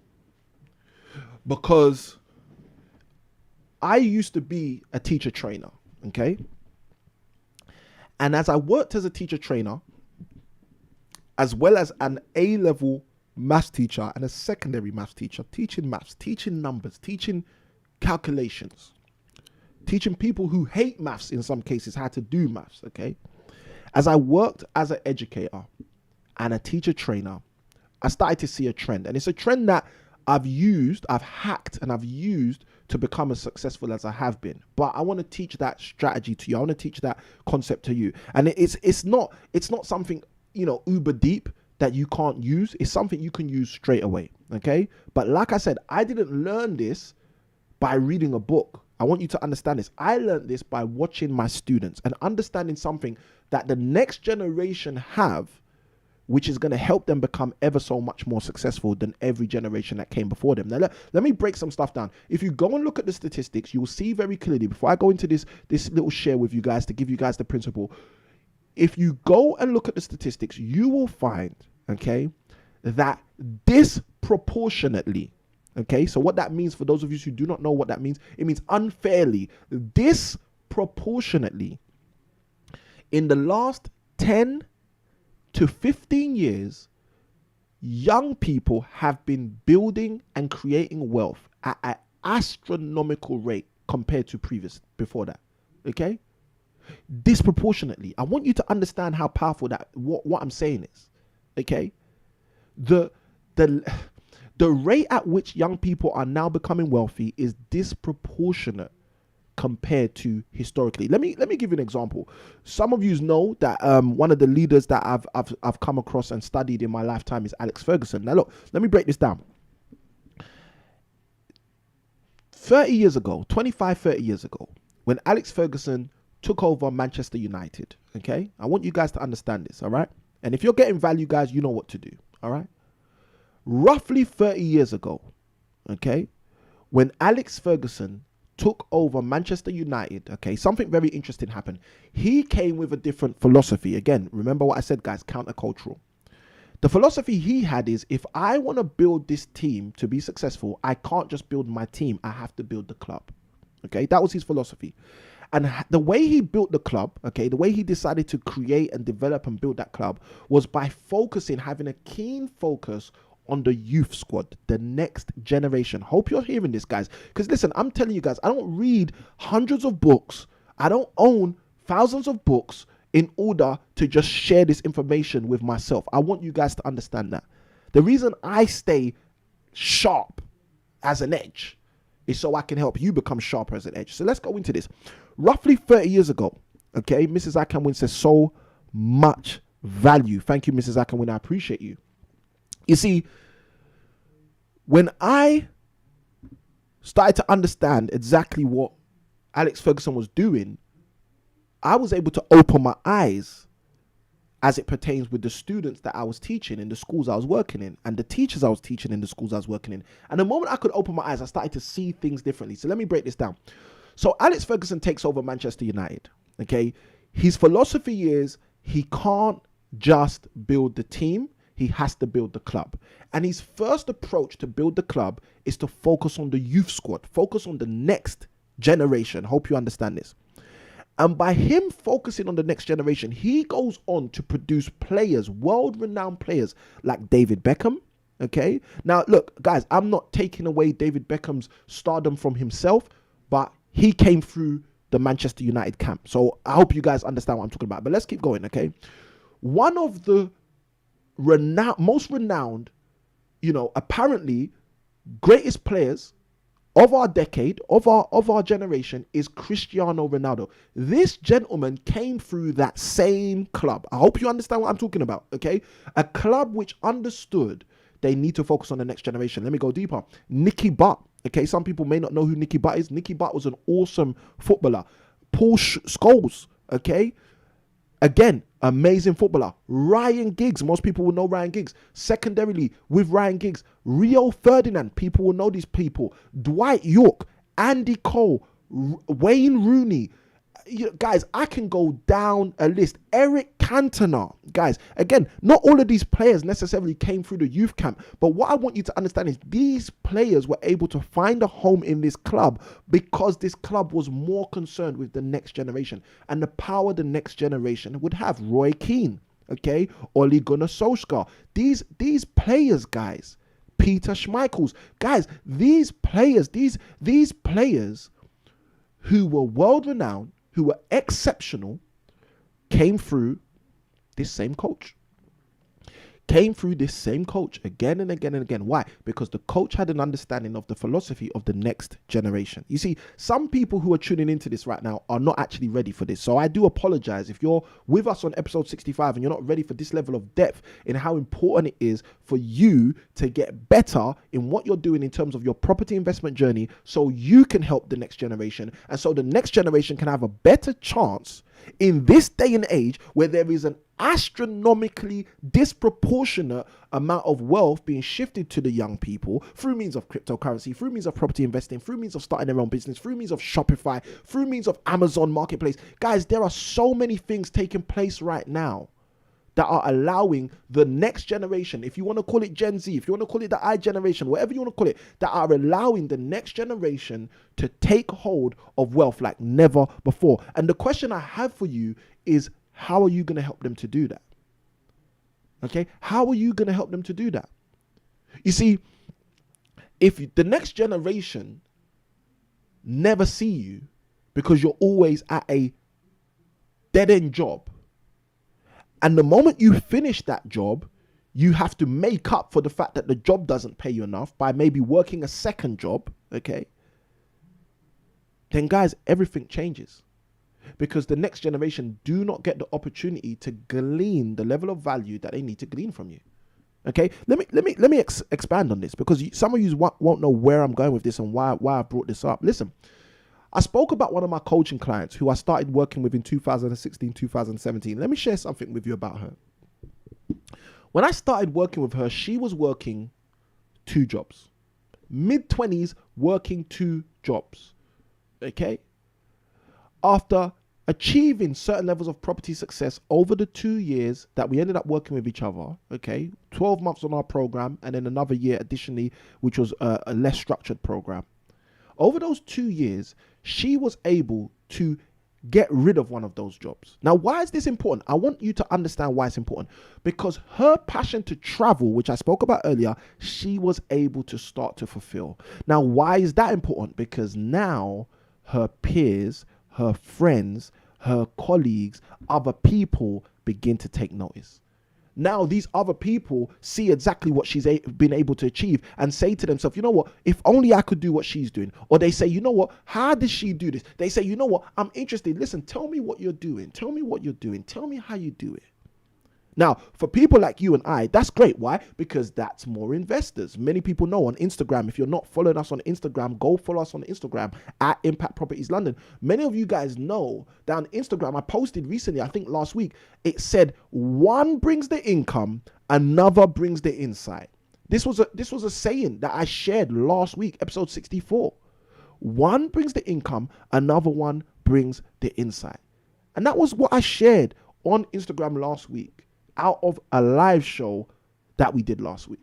[SPEAKER 1] because I used to be a teacher trainer. Okay. And as I worked as a teacher trainer, as well as an A-level maths teacher and a secondary maths teacher, teaching maths, teaching numbers, teaching calculations, teaching people who hate maths in some cases how to do maths. Okay. As I worked as an educator and a teacher trainer, I started to see a trend, and it's a trend that I've hacked and I've used to become as successful as I have been. But I want to teach that strategy to you. I want to teach that concept to you. And it's not something, uber deep that you can't use. It's something you can use straight away. Okay. But like I said, I didn't learn this by reading a book. I want you to understand this. I learned this by watching my students and understanding something that the next generation have, which is going to help them become ever so much more successful than every generation that came before them. Now, let me break some stuff down. If you go and look at the statistics, you will see very clearly, before I go into this little share with you guys to give you guys the principle, if you go and look at the statistics, you will find, okay, that disproportionately, okay, so what that means for those of you who do not know what that means, it means unfairly, disproportionately, in the last 10 to 15 years, young people have been building and creating wealth at an astronomical rate compared to before that. Okay? Disproportionately. I want you to understand how powerful what I'm saying is. Okay? The rate at which young people are now becoming wealthy is disproportionate compared to historically. Let me give you an example. Some of you know that one of the leaders that I've come across and studied in my lifetime is Alex Ferguson. Now look, let me break this down. 30 years ago, when Alex Ferguson took over Manchester United, okay? I want you guys to understand this, all right? And if you're getting value, guys, you know what to do, all right? Roughly 30 years ago, okay, when Alex Ferguson took over Manchester United, okay, something very interesting happened. He came with a different philosophy. Again, remember what I said, guys, countercultural. The philosophy he had is, if I want to build this team to be successful, I can't just build my team. I have to build the club. Okay, that was his philosophy. And the way he built the club, okay, the way he decided to create and develop and build that club was by having a keen focus on the youth squad, the next generation. Hope you're hearing this, guys. Because listen, I'm telling you guys, I don't read hundreds of books. I don't own thousands of books in order to just share this information with myself. I want you guys to understand that. The reason I stay sharp as an edge is so I can help you become sharper as an edge. So let's go into this. Roughly 30 years ago, okay, Mrs. Ikhinmwin says so much value. Thank you, Mrs. Ikhinmwin. I appreciate you. You see, when I started to understand exactly what Alex Ferguson was doing, I was able to open my eyes as it pertains with the students that I was teaching in the schools I was working in and the teachers I was teaching in the schools I was working in. And the moment I could open my eyes, I started to see things differently. So let me break this down. So Alex Ferguson takes over Manchester United, okay? His philosophy is he can't just build the team. he has to build the club. And his first approach to build the club is to focus on the youth squad, focus on the next generation. Hope you understand this. And by him focusing on the next generation, he goes on to produce players, world-renowned players like David Beckham. Okay. Now, look, guys, I'm not taking away David Beckham's stardom from himself, but he came through the Manchester United camp. So I hope you guys understand what I'm talking about. But let's keep going. Okay. One of the most renowned, apparently greatest players of our decade, of our generation, is Cristiano Ronaldo. This gentleman came through that same club. I hope you understand what I'm talking about. Okay. A club which understood they need to focus on the next generation. Let me go deeper. Nicky Butt. Okay, some people may not know who Nicky Butt is. Nicky Butt was an awesome footballer. Paul Scholes. Okay, again, amazing footballer. Ryan Giggs. Most people will know Ryan Giggs. Secondarily, with Ryan Giggs, Rio Ferdinand. People will know these people. Dwight York, Andy Cole, Wayne Rooney. Guys, I can go down a list. Eric Cantona. Guys, again, not all of these players necessarily came through the youth camp, but what I want you to understand is these players were able to find a home in this club because this club was more concerned with the next generation and the power the next generation would have. Roy Keane, okay, Ole Gunnar Solskjaer. These players, guys, Peter Schmeichels, guys, these players who were world-renowned, who were exceptional, came through this same coach. Again and again and again. Why? Because the coach had an understanding of the philosophy of the next generation. You see, some people who are tuning into this right now are not actually ready for this. So I do apologize if you're with us on episode 65 and you're not ready for this level of depth in how important it is for you to get better in what you're doing in terms of your property investment journey, so you can help the next generation, and so the next generation can have a better chance in this day and age where there is an astronomically disproportionate amount of wealth being shifted to the young people through means of cryptocurrency, through means of property investing, through means of starting their own business, through means of Shopify, through means of Amazon Marketplace. Guys, there are so many things taking place right now that are allowing the next generation, if you want to call it Gen Z, if you want to call it the I generation, whatever you want to call it, that are allowing the next generation to take hold of wealth like never before. And the question I have for you is, how are you going to help them to do that? Okay, how are you going to help them to do that? You see, if the next generation never see you because you're always at a dead-end job, and the moment you finish that job, you have to make up for the fact that the job doesn't pay you enough by maybe working a second job, okay? Then guys, everything changes. Because the next generation do not get the opportunity to glean the level of value that they need to glean from you. Okay, let me expand on this, because some of you won't know where I'm going with this and why I brought this up. Listen, I spoke about one of my coaching clients who I started working with in 2016, 2017. Let me share something with you about her. When I started working with her, she was working 2 jobs. Mid-20s, working 2 jobs. Okay? After achieving certain levels of property success over the 2 years that we ended up working with each other, okay, 12 months on our program and then another year additionally, which was a less structured program. Over those 2 years, she was able to get rid of one of those jobs. Now, why is this important? I want you to understand why it's important. Because her passion to travel, which I spoke about earlier, she was able to start to fulfill. Now, why is that important? Because now her peers, her friends, her colleagues, other people begin to take notice. Now these other people see exactly what she's been able to achieve and say to themselves, you know what, if only I could do what she's doing. Or they say, you know what, how does she do this? They say, you know what, I'm interested. Listen, tell me what you're doing. Tell me what you're doing. Tell me how you do it. Now, for people like you and I, that's great. Why? Because that's more investors. Many people know on Instagram, if you're not following us on Instagram, go follow us on Instagram at Impact Properties London. Many of you guys know that on Instagram, I posted recently, I think last week, it said one brings the income, another brings the insight. This was a saying that I shared last week, episode 64. One brings the income, another one brings the insight. And that was what I shared on Instagram last week, out of a live show that we did last week.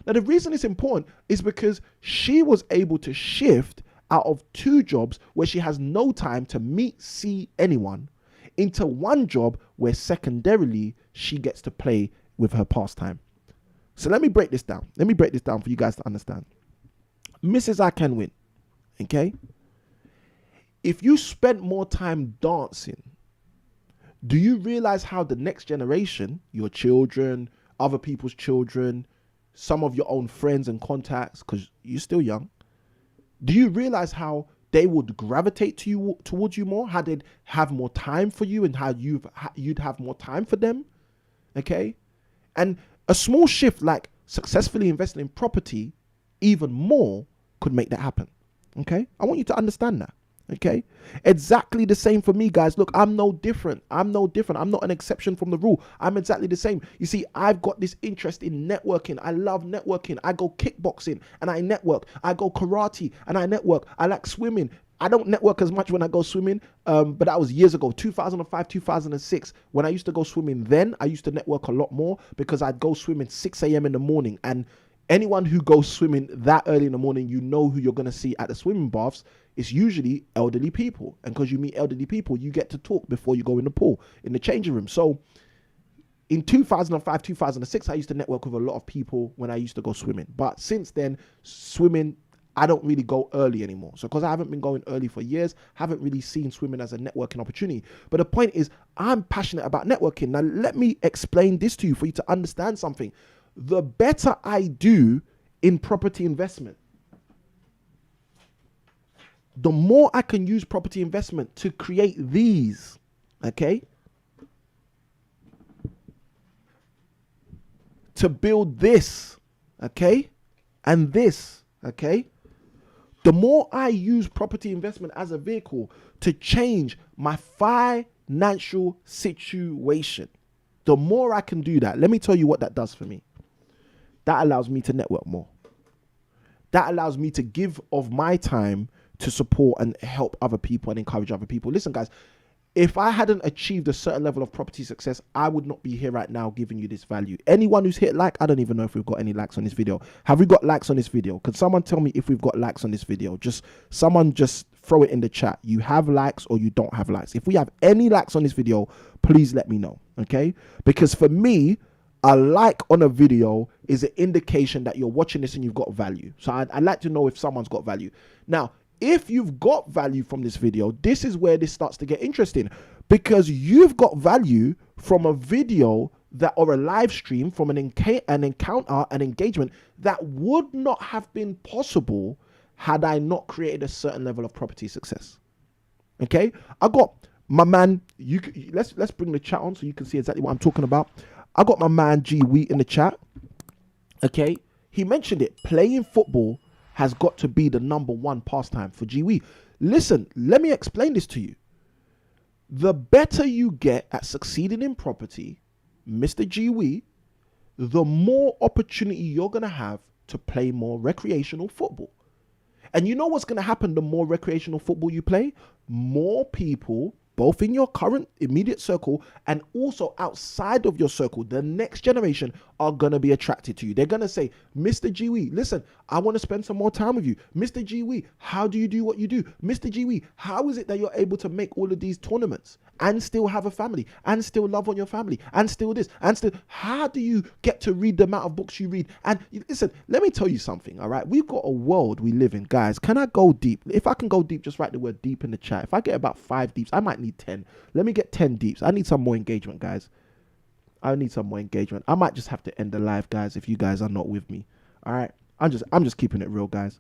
[SPEAKER 1] Now, the reason it's important is because she was able to shift out of 2 jobs where she has no time to meet, see anyone, into 1 job where secondarily she gets to play with her pastime. So let me break this down. Let me break this down for you guys to understand. Mrs. Ikhinmwin, okay? If you spent more time dancing, do you realize how the next generation, your children, other people's children, some of your own friends and contacts, because you're still young, do you realize how they would gravitate to you, towards you more? How they'd have more time for you and how you'd have more time for them, okay? And a small shift like successfully investing in property even more could make that happen, okay? I want you to understand that. Okay, exactly the same for me, guys. Look, I'm no different. I'm not an exception from the rule. I'm exactly the same. You see, I've got this interest in networking. I love networking. I go kickboxing and I network. I go karate and I network. I like swimming. I don't network as much when I go swimming, but that was years ago, 2005, 2006. When I used to go swimming then, I used to network a lot more because I'd go swimming 6 a.m. in the morning. And anyone who goes swimming that early in the morning, you know who you're going to see at the swimming baths. It's usually elderly people. And because you meet elderly people, you get to talk before you go in the pool, in the changing room. So in 2005, 2006, I used to network with a lot of people when I used to go swimming. But since then, swimming, I don't really go early anymore. So because I haven't been going early for years, haven't really seen swimming as a networking opportunity. But the point is, I'm passionate about networking. Now, let me explain this to you for you to understand something. The better I do in property investment, the more I can use property investment to create these, okay? To build this, okay? And this, okay? The more I use property investment as a vehicle to change my financial situation, the more I can do that. Let me tell you what that does for me. That allows me to network more. That allows me to give of my time to support and help other people and encourage other people. Listen, guys, if I hadn't achieved a certain level of property success, I would not be here right now giving you this value. Anyone who's hit like, I don't even know if we've got any likes on this video. Have we got likes on this video? Can someone tell me if we've got likes on this video? Someone just throw it in the chat. You have likes or you don't have likes. If we have any likes on this video, please let me know, okay? Because for me, a like on a video is an indication that you're watching this and you've got value. So I'd like to know if someone's got value. Now, if you've got value from this video, this is where this starts to get interesting, because you've got value from a video that, or a live stream, from an encounter, an engagement that would not have been possible had I not created a certain level of property success. Okay, I got my man. Let's bring the chat on so you can see exactly what I'm talking about. I got my man G Wheat in the chat. Okay, he mentioned it. Playing football has got to be the #1 pastime for G Wheat. Listen, let me explain this to you. The better you get at succeeding in property, Mr. G Wheat, the more opportunity you're going to have to play more recreational football. And you know what's going to happen the more recreational football you play? More people, both in your current immediate circle and also outside of your circle, the next generation are going to be attracted to you. They're going to say, Mr. G Wee, listen, I want to spend some more time with you. Mr. G Wee, how do you do what you do? Mr. G Wee, how is it that you're able to make all of these tournaments and still have a family and still love on your family and still this and still, how do you get to read the amount of books you read? And listen, let me tell you something, all right? We've got a world we live in, guys. Can I go deep? If I can go deep, just write the word deep in the chat. If I get about 5 deeps, I might need 10. Let me get 10 deeps. I need some more engagement, guys. I need some more engagement. I might just have to end the live, guys, if you guys are not with me. All right. I'm just keeping it real, guys,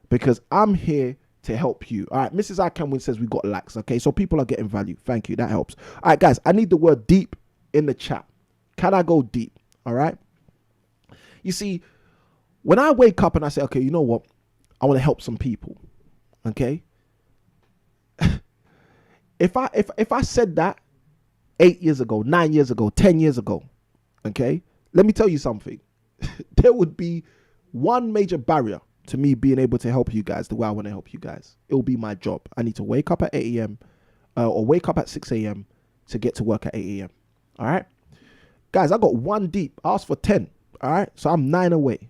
[SPEAKER 1] because I'm here to help you. All right. Mrs. Ikhinmwin says we got likes. Okay. So people are getting value. Thank you. That helps. All right, guys, I need the word deep in the chat. Can I go deep? All right. You see, when I wake up and I say, okay, you know what? I want to help some people. Okay. If I said that 8 years ago, 9 years ago, 10 years ago, okay, let me tell you something. There would be one major barrier to me being able to help you guys the way I want to help you guys. It will be my job. I need to wake up at 8 a.m. Or wake up at 6 a.m. to get to work at 8 a.m. All right, guys, I got 1 deep. I asked for 10. All right. So I'm 9 away.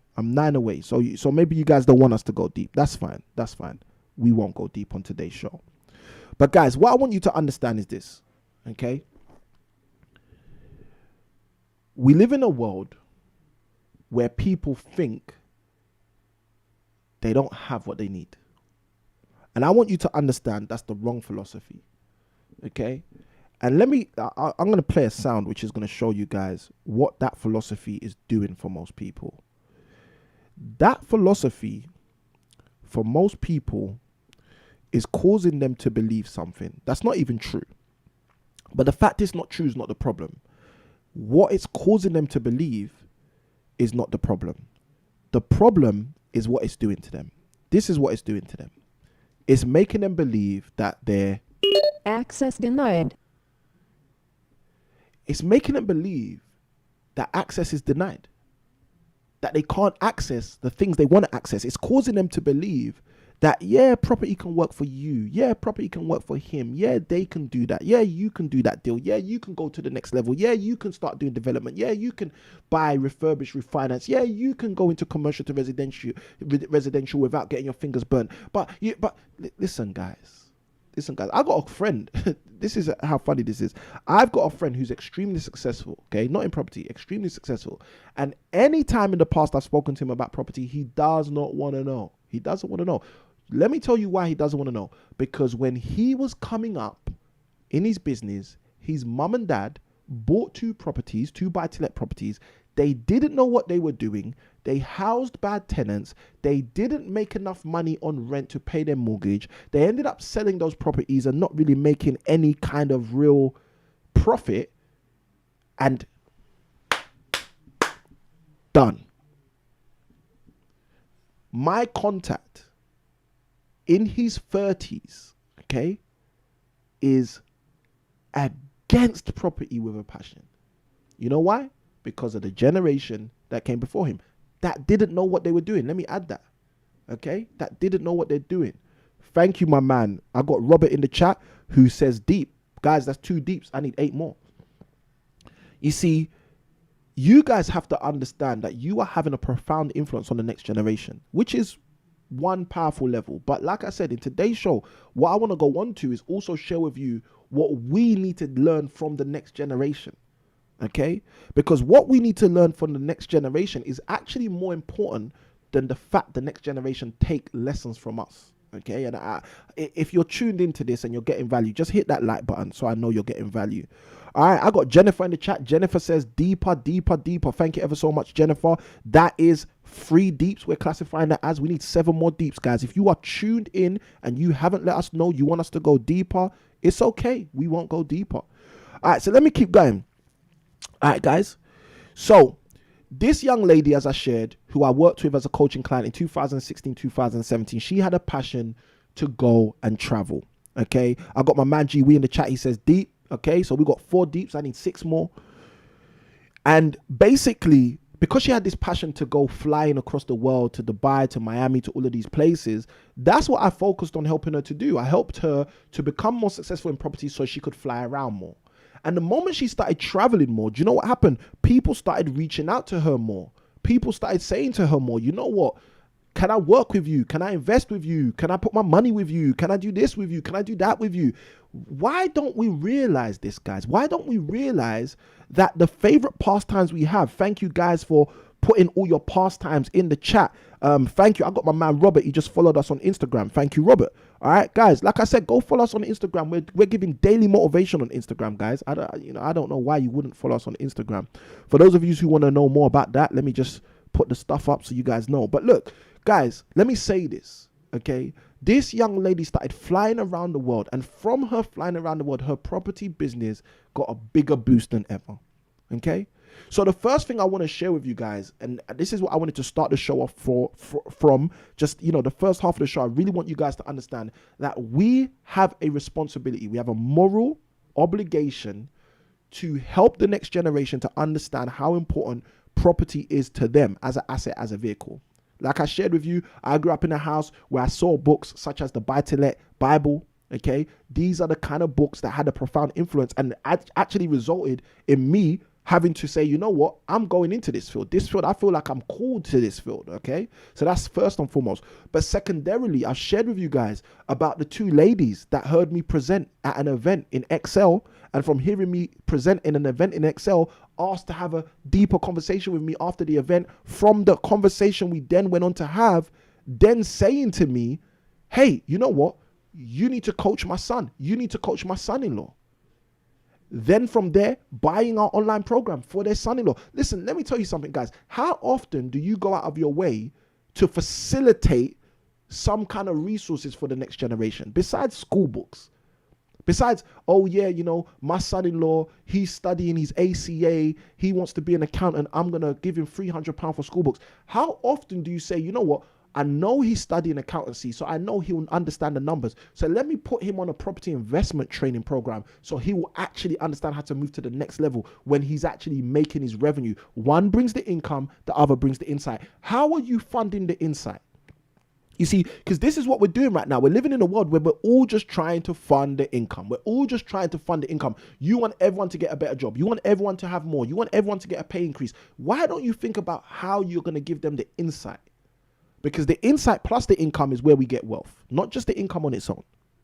[SPEAKER 1] So maybe you guys don't want us to go deep. That's fine. We won't go deep on today's show. But guys, what I want you to understand is this. Okay. We live in a world where people think they don't have what they need. And I want you to understand that's the wrong philosophy. Okay? And I'm going to play a sound which is going to show you guys what that philosophy is doing for most people. That philosophy, for most people, is causing them to believe something that's not even true. But the fact it's not true is not the problem. What it's causing them to believe is not the problem. The problem is what it's doing to them. This is what it's doing to them. It's making them believe that they're
[SPEAKER 2] access denied.
[SPEAKER 1] It's making them believe that access is denied. That they can't access the things they want to access. It's causing them to believe that, yeah, property can work for you. Yeah, property can work for him. Yeah, they can do that. Yeah, you can do that deal. Yeah, you can go to the next level. Yeah, you can start doing development. Yeah, you can buy, refurbish, refinance. Yeah, you can go into commercial to residential without getting your fingers burnt. But listen, guys. I got a friend. This is how funny this is. I've got a friend who's extremely successful. Okay, not in property, extremely successful. And any time in the past I've spoken to him about property, he does not want to know. He doesn't want to know. Let me tell you why he doesn't want to know. Because when he was coming up in his business, his mum and dad bought 2 buy-to-let properties. They didn't know what they were doing. They housed bad tenants. They didn't make enough money on rent to pay their mortgage. They ended up selling those properties and not really making any kind of real profit. And done. My contact in his 30s, okay, is against property with a passion. You know why? Because of the generation that came before him that didn't know what they were doing. Let me add that. Okay? That didn't know what they're doing. Thank you, my man. I got Robert in the chat who says deep. Guys, that's 2 deeps. I need 8 more. You see, you guys have to understand that you are having a profound influence on the next generation, which is one powerful level. But like I said, in today's show, what I want to go on to is also share with you what we need to learn from the next generation. Okay? Because what we need to learn from the next generation is actually more important than the fact the next generation take lessons from us. Okay? And if you're tuned into this and you're getting value, just hit that like button so I know you're getting value. All right, I got Jennifer in the chat. Jennifer says deeper, deeper, deeper. Thank you ever so much, Jennifer. That is 3 deeps. We're classifying that as. We need 7 more deeps, guys. If you are tuned in and you haven't let us know you want us to go deeper, it's okay. We won't go deeper. All right, so let me keep going. All right, guys. So this young lady, as I shared, who I worked with as a coaching client in 2016, 2017, she had a passion to go and travel. Okay, I got my man GW in the chat. He says deep. Okay, so we got 4 deeps. I need 6 more. And basically, because she had this passion to go flying across the world, to Dubai, to Miami, to all of these places, that's what I focused on helping her to do. I helped her to become more successful in property so she could fly around more. And the moment she started traveling more, do you know what happened? People started reaching out to her more. People started saying to her more, you know what? Can I work with you? Can I invest with you? Can I put my money with you? Can I do this with you? Can I do that with you? Why don't we realize this, guys? Why don't we realize that the favorite pastimes we have? Thank you guys for putting all your pastimes in the chat. Thank you. I got my man Robert. He just followed us on Instagram. Thank you, Robert. All right, guys. Like I said, go follow us on Instagram. We're giving daily motivation on Instagram, guys. I don't know why you wouldn't follow us on Instagram. For those of you who want to know more about that, let me just put the stuff up so you guys know. But look, guys, let me say this, okay? This young lady started flying around the world, and from her flying around the world, her property business got a bigger boost than ever, okay? So the first thing I want to share with you guys, and this is what I wanted to start the show off from just, the first half of the show. I really want you guys to understand that we have a responsibility. We have a moral obligation to help the next generation to understand how important property is to them as an asset, as a vehicle. Like I shared with you, I grew up in a house where I saw books such as the Buy-to-Let Bible. Okay, these are the kind of books that had a profound influence and actually resulted in me having to say, you know what, I'm going into this field. This field, I feel like I'm called to this field, okay? So that's first and foremost. But secondarily, I've shared with you guys about the two ladies that heard me present at an event in Excel, and from hearing me present in an event in Excel, asked to have a deeper conversation with me after the event. From the conversation we then went on to have, then saying to me, hey, you know what? You need to coach my son. You need to coach my son-in-law. Then from there, buying our online program for their son-in-law. Listen, let me tell you something, guys. How often do you go out of your way to facilitate some kind of resources for the next generation besides school books? Besides, oh yeah, you know, my son-in-law, he's studying his ACA, he wants to be an accountant, I'm going to give him £300 for school books. How often do you say, you know what, I know he's studying accountancy, so I know he'll understand the numbers. So let me put him on a property investment training program so he will actually understand how to move to the next level when he's actually making his revenue. One brings the income, the other brings the insight. How are you funding the insight? You see, because this is what we're doing right now. We're living in a world where we're all just trying to fund the income. We're all just trying to fund the income. You want everyone to get a better job. You want everyone to have more. You want everyone to get a pay increase. Why don't you think about how you're going to give them the insight? Because the insight plus the income is where we get wealth, not just the income on its own.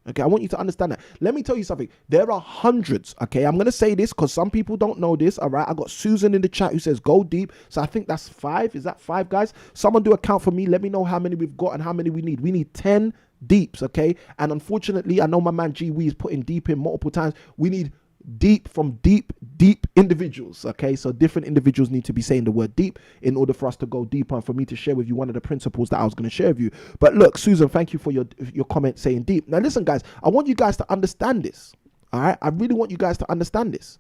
[SPEAKER 1] Okay, I want you to understand that. Let me tell you something. There are hundreds, okay? I'm going to say this because some people don't know this, all right? I got Susan in the chat who says go deep. So I think that's 5. Is that 5, guys? Someone do a count for me. Let me know how many we've got and how many we need. We need 10 deeps, okay? And unfortunately, I know my man G Wee is putting deep in multiple times. We need deep from deep individuals, okay? So different individuals need to be saying the word deep in order for us to go deeper and for me to share with you one of the principles that I was going to share with you. But look, Susan, thank you for your comment saying deep. Now listen, guys, I want you guys to understand this, all right? I really want you guys to understand this.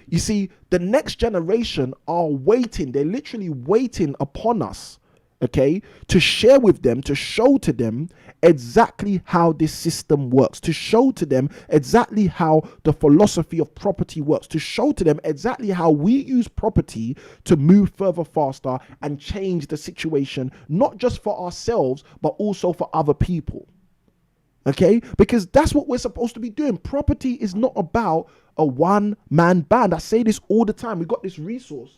[SPEAKER 1] You see, the next generation are waiting. They're literally waiting upon us, okay, to share with them, to show to them exactly how this system works, to show to them exactly how the philosophy of property works, to show to them exactly how we use property to move further faster and change the situation, not just for ourselves, but also for other people. Okay, because that's what we're supposed to be doing. Property is not about a one-man band. I say this all the time. We got this resource.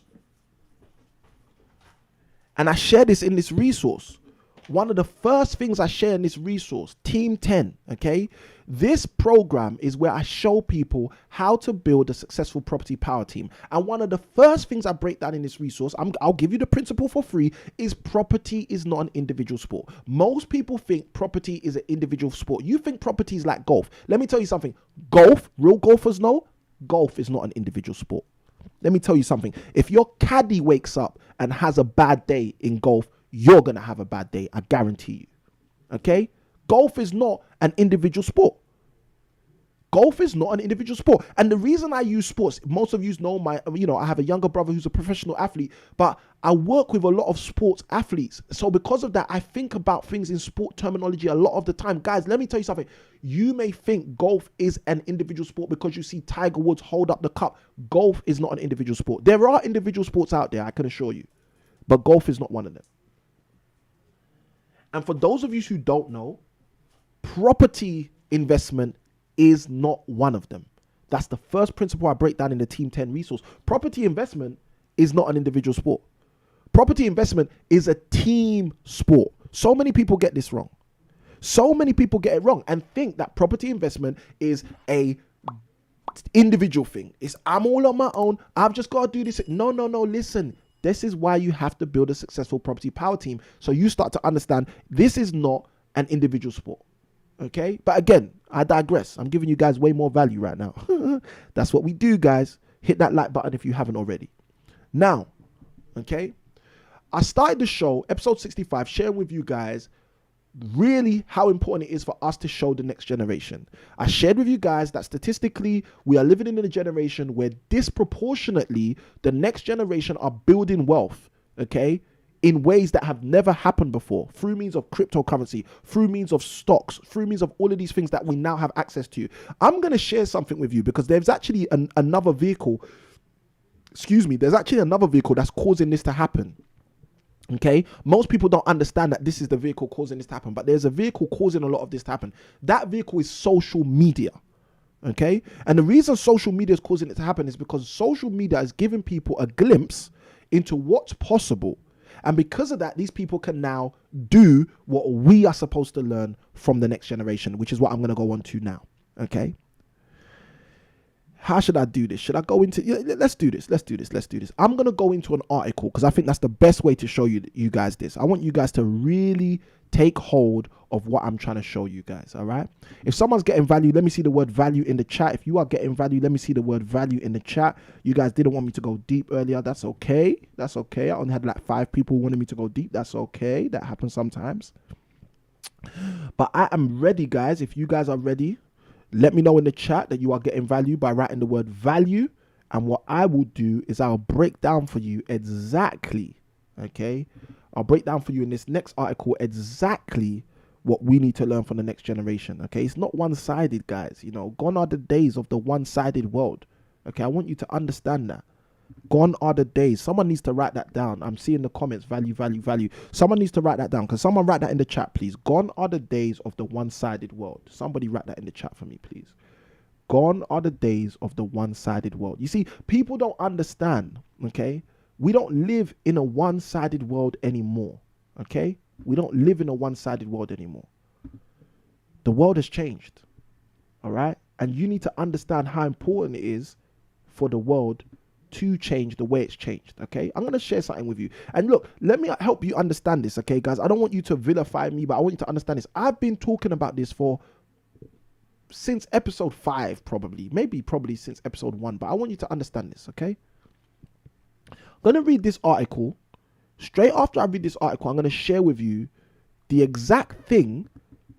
[SPEAKER 1] And I share this in this resource. One of the first things I share in this resource, Team 10, okay? This program is where I show people how to build a successful property power team. And one of the first things I break down in this resource, I'll give you the principle for free, is property is not an individual sport. Most people think property is an individual sport. You think property is like golf. Let me tell you something. Golf, real golfers know, golf is not an individual sport. Let me tell you something. If your caddy wakes up and has a bad day in golf, you're going to have a bad day. I guarantee you. Okay? Golf is not an individual sport. Golf is not an individual sport. And the reason I use sports, most of you know I have a younger brother who's a professional athlete, but I work with a lot of sports athletes. So because of that, I think about things in sport terminology a lot of the time. Guys, let me tell you something. You may think golf is an individual sport because you see Tiger Woods hold up the cup. Golf is not an individual sport. There are individual sports out there, I can assure you, but golf is not one of them. And for those of you who don't know, property investment is not one of them. That's the first principle I break down in the Team 10 resource. Property investment is not an individual sport. Property investment is a team sport. So many people get this wrong. So many people get it wrong and think that property investment is a individual thing. It's I'm all on my own. I've just got to do this. No, listen. This is why you have to build a successful property power team. So you start to understand this is not an individual sport. Okay? But again, I digress. I'm giving you guys way more value right now. That's what we do, guys. Hit that like button if you haven't already. Now, okay? I started the show, episode 65, sharing with you guys really how important it is for us to show the next generation. I shared with you guys that statistically, we are living in a generation where disproportionately the next generation are building wealth, okay, in ways that have never happened before, through means of cryptocurrency, through means of stocks, through means of all of these things that we now have access to. I'm going to share something with you because there's actually another vehicle, there's actually another vehicle that's causing this to happen. Okay, most people don't understand that this is the vehicle causing this to happen, but there's a vehicle causing a lot of this to happen. That vehicle is social media. Okay. And the reason social media is causing it to happen is because social media is giving people a glimpse into what's possible. And because of that, these people can now do what we are supposed to learn from the next generation, which is what I'm going to go on to now. Okay. How should I do this? Should I go into, let's do this. I'm going to go into an article because I think that's the best way to show you guys this. I want you guys to really take hold of what I'm trying to show you guys. All right. If someone's getting value, let me see the word value in the chat. If you are getting value, let me see the word value in the chat. You guys didn't want me to go deep earlier. That's okay. That's okay. I only had like 5 people who wanted me to go deep. That's okay. That happens sometimes. But I am ready, guys. If you guys are ready, let me know in the chat that you are getting value by writing the word value. And what I will do is I'll break down for you exactly, okay? I'll break down for you in this next article exactly what we need to learn from the next generation, okay? It's not one-sided, guys. You know, gone are the days of the one-sided world, okay? I want you to understand that. Gone are the days. Someone needs to write that down. I'm seeing the comments, value, value, value. Someone needs to write that down. Can someone write that in the chat, please? Gone are the days of the one-sided world. Somebody write that in the chat for me, please. Gone are the days of the one-sided world. You see, people don't understand, okay? We don't live in a one-sided world anymore, okay? We don't live in a one-sided world anymore. The world has changed, all right? And you need to understand how important it is for the world to change the way it's changed, okay? I'm going to share something with you. And look, let me help you understand this, okay, guys? I don't want you to vilify me, but I want you to understand this. I've been talking about this since episode 5, probably since episode 1, but I want you to understand this, okay? I'm going to read this article. Straight after I read this article, I'm going to share with you the exact thing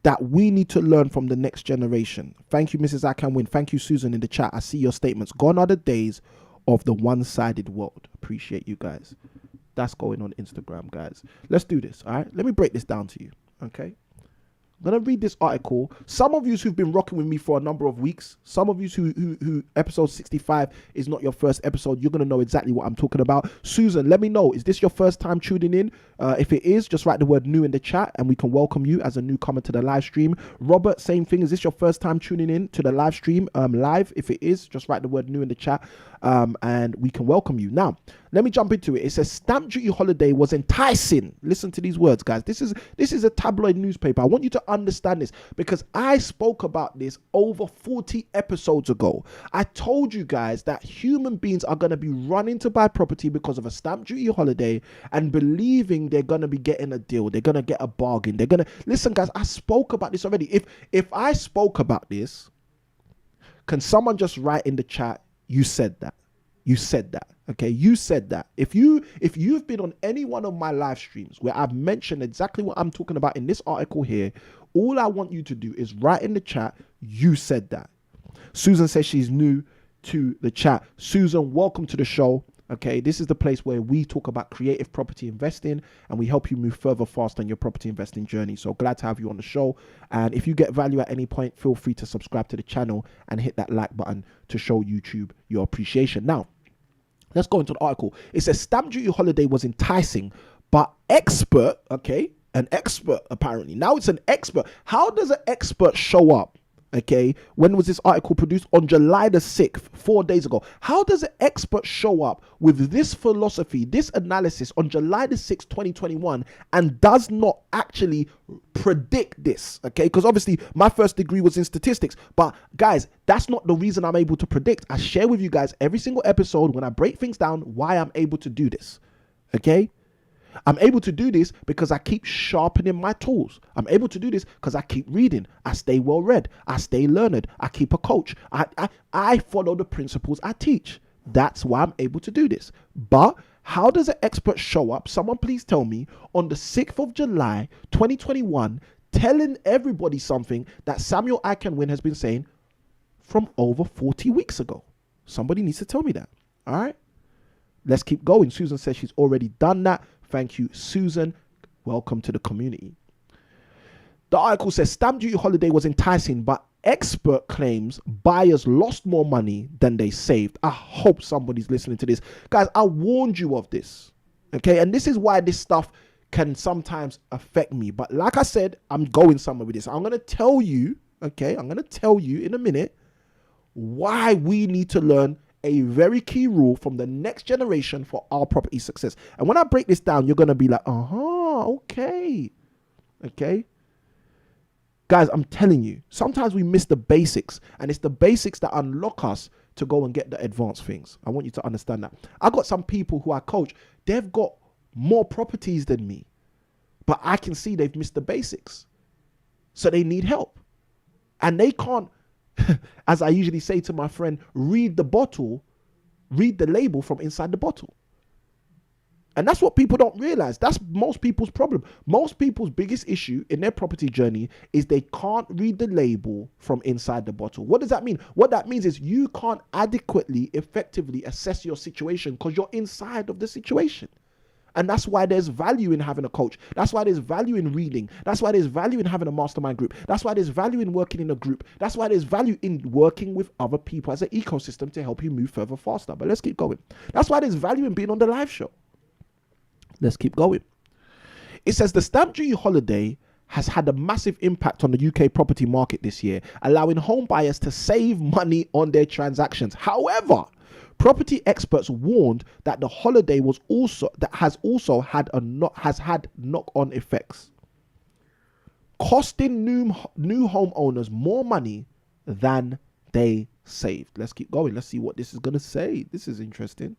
[SPEAKER 1] that we need to learn from the next generation. Thank you, Mrs. Ikhinmwin. Thank you, Susan, in the chat. I see your statements. Gone are the days of the one-sided world. Appreciate you guys. That's going on Instagram, guys. Let's do this, all right? Let me break this down to you, okay? I'm going to read this article. Some of you who've been rocking with me for a number of weeks, some of you who episode 65 is not your first episode, you're going to know exactly what I'm talking about. Susan, let me know. Is this your first time tuning in? If it is, just write the word new in the chat and we can welcome you as a newcomer to the live stream. Robert, same thing. Is this your first time tuning in to the live stream live? If it is, just write the word new in the chat and we can welcome you. Now, let me jump into it. It says stamp duty holiday was enticing. Listen to these words, guys. This is a tabloid newspaper. I want you to understand this because I spoke about this over 40 episodes ago. I told you guys that human beings are going to be running to buy property because of a stamp duty holiday and believing they're going to be getting a deal. They're going to get a bargain. They're going to listen, guys. I spoke about this already. If I spoke about this, can someone just write in the chat, you said that. You said that. Okay, you said that. If you've been on any one of my live streams where I've mentioned exactly what I'm talking about in this article here, all I want you to do is write in the chat, you said that. Susan says she's new to the chat. Susan, welcome to the show. Okay, this is the place where we talk about creative property investing and we help you move further fast on your property investing journey. So glad to have you on the show. And if you get value at any point, feel free to subscribe to the channel and hit that like button to show YouTube your appreciation. Now, let's go into the article. It says stamp duty holiday was enticing, but expert, okay, an expert apparently. Now it's an expert. How does an expert show up? Okay, when was this article produced? On July the 6th, 4 days ago. How does an expert show up with this philosophy, this analysis on July the 6th, 2021, and does not actually predict this? Okay, because obviously my first degree was in statistics, but guys, that's not the reason I'm able to predict. I share with you guys every single episode when I break things down why I'm able to do this. Okay, I'm able to do this because I keep sharpening my tools. I'm able to do this because I keep reading. I stay well read. I stay learned. I keep a coach. I follow the principles I teach. That's why I'm able to do this. But how does an expert show up? Someone please tell me on the 6th of July, 2021, telling everybody something that Samuel Ikhinmwin has been saying from over 40 weeks ago. Somebody needs to tell me that. All right. Let's keep going. Susan says she's already done that. Thank you, Susan. Welcome to the community. The article says stamp duty holiday was enticing, but expert claims buyers lost more money than they saved. I hope somebody's listening to this. Guys, I warned you of this. Okay, and this is why this stuff can sometimes affect me. But like I said, I'm going somewhere with this. I'm going to tell you, okay, I'm going to tell you in a minute why we need to learn a very key rule from the next generation for our property success. And when I break this down, you're going to be like, okay. Okay. Guys, I'm telling you, sometimes we miss the basics, and it's the basics that unlock us to go and get the advanced things. I want you to understand that. I got some people who I coach, they've got more properties than me, but I can see they've missed the basics. So they need help. And they can't, as I usually say to my friend, read the label from inside the bottle. And that's what people don't realize. That's most people's problem. Most people's biggest issue in their property journey is they can't read the label from inside the bottle. What does that mean? What that means is you can't adequately, effectively assess your situation because you're inside of the situation. And that's why there's value in having a coach. That's why there's value in reading. That's why there's value in having a mastermind group. That's why there's value in working in a group. That's why there's value in working with other people as an ecosystem to help you move further faster. But let's keep going. That's why there's value in being on the live show. Let's keep going. It says the stamp duty holiday has had a massive impact on the UK property market this year, allowing home buyers to save money on their transactions. However, property experts warned that the holiday has had knock-on effects, costing new homeowners more money than they saved. Let's keep going. Let's see what this is going to say. This is interesting.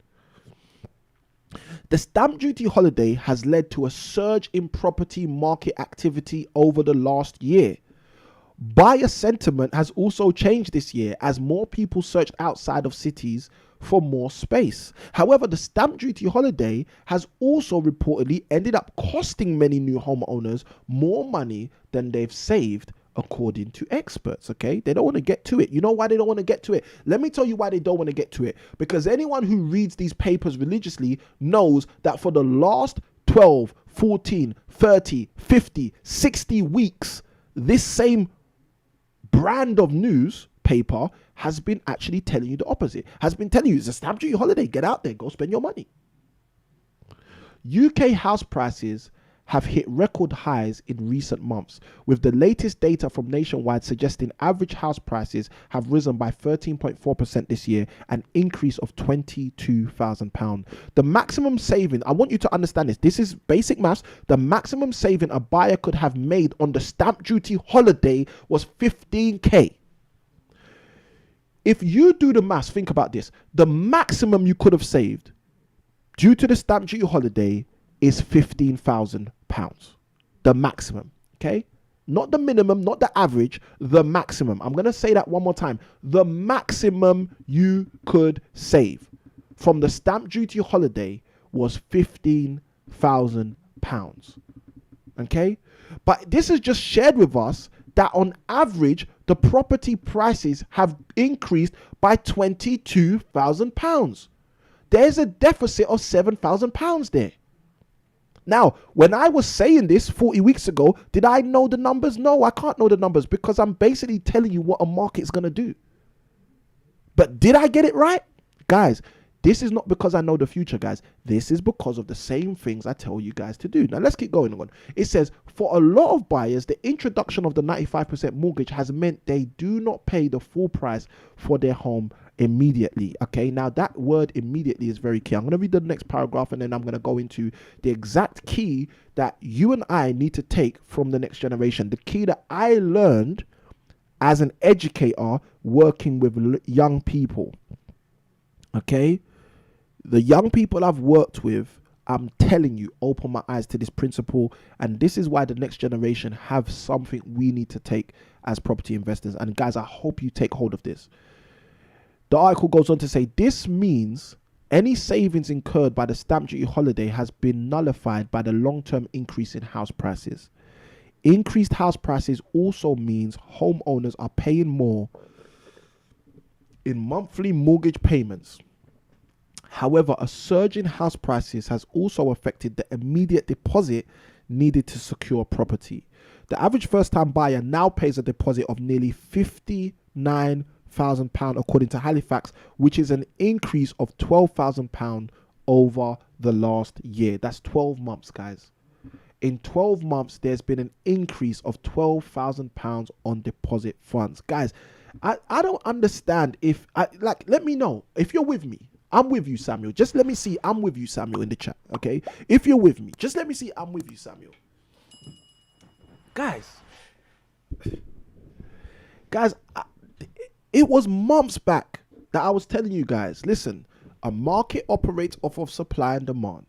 [SPEAKER 1] The stamp duty holiday has led to a surge in property market activity over the last year. Buyer sentiment has also changed this year as more people searched outside of cities for more space. However, the stamp duty holiday has also reportedly ended up costing many new homeowners more money than they've saved, according to experts. Okay, they don't want to get to it. You know why they don't want to get to it? Let me tell you why they don't want to get to it. Because anyone who reads these papers religiously knows that for the last 12, 14, 30, 50, 60 weeks, this same brand of news paper has been actually telling you the opposite, has been telling you it's a stamp duty holiday, get out there, go spend your money. UK house prices have hit record highs in recent months, with the latest data from Nationwide suggesting average house prices have risen by 13.4% this year, an increase of £22,000. The maximum saving, I want you to understand this is basic maths, the maximum saving a buyer could have made on the stamp duty holiday was 15k. If you do the maths, think about this, the maximum you could have saved due to the stamp duty holiday is £15,000. The maximum, okay? Not the minimum, not the average, the maximum. I'm going to say that one more time. The maximum you could save from the stamp duty holiday was £15,000, okay? But this is just shared with us that on average, the property prices have increased by £22,000. There's a deficit of £7,000 there. Now, when I was saying this 40 weeks ago, did I know the numbers? No, I can't know the numbers because I'm basically telling you what a market's going to do. But did I get it right? Guys, this is not because I know the future, guys. This is because of the same things I tell you guys to do. Now, let's keep going on. It says, for a lot of buyers, the introduction of the 95% mortgage has meant they do not pay the full price for their home immediately. Okay, now that word immediately is very key. I'm going to read the next paragraph and then I'm going to go into the exact key that you and I need to take from the next generation. The key that I learned as an educator working with young people. Okay, the young people I've worked with, I'm telling you, open my eyes to this principle, and this is why the next generation have something we need to take as property investors. And guys, I hope you take hold of this. The article goes on to say, this means any savings incurred by the stamp duty holiday has been nullified by the long-term increase in house prices. Increased house prices also means homeowners are paying more in monthly mortgage payments. However, a surge in house prices has also affected the immediate deposit needed to secure property. The average first-time buyer now pays a deposit of nearly £59,000 according to Halifax, which is an increase of £12,000 over the last year. That's 12 months, guys. In 12 months, there's been an increase of £12,000 on deposit funds. Guys, I don't understand if let me know if you're with me. I'm with you, Samuel. Just let me see I'm with you, Samuel, in the chat. Okay. If you're with me, just let me see I'm with you, Samuel. Guys, it was months back that I was telling you guys, listen, a market operates off of supply and demand.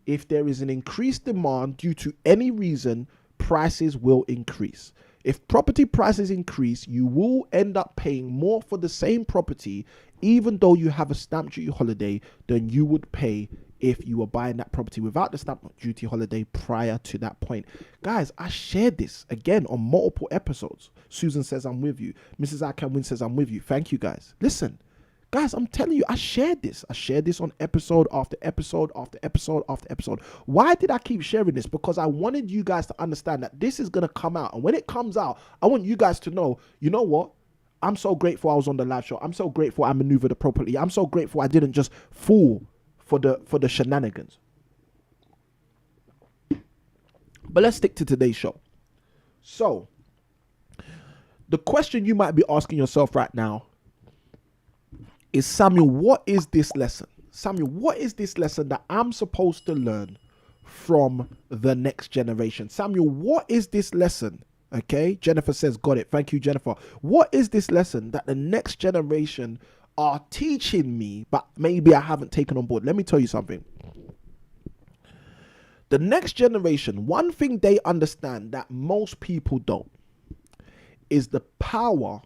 [SPEAKER 1] If there is an increased demand due to any reason, prices will increase. If property prices increase, you will end up paying more for the same property, even though you have a stamp duty holiday, than you would pay if you were buying that property without the stamp duty holiday prior to that point. Guys, I shared this again on multiple episodes. Susan says I'm with you. Mrs. Ikhinmwin says I'm with you. Thank you, guys. Listen, guys, I'm telling you, I shared this. I shared this on episode after episode after episode after episode. Why did I keep sharing this? Because I wanted you guys to understand that this is going to come out. And when it comes out, I want you guys to know, you know what? I'm so grateful I was on the live show. I'm so grateful I maneuvered appropriately. I'm so grateful I didn't just fall for the shenanigans. But let's stick to today's show. So, the question you might be asking yourself right now is, Samuel, what is this lesson? Samuel, what is this lesson that I'm supposed to learn from the next generation? Samuel, what is this lesson? Okay, Jennifer says, got it. Thank you, Jennifer. What is this lesson that the next generation are teaching me, but maybe I haven't taken on board? Let me tell you something. The next generation, one thing they understand that most people don't is the power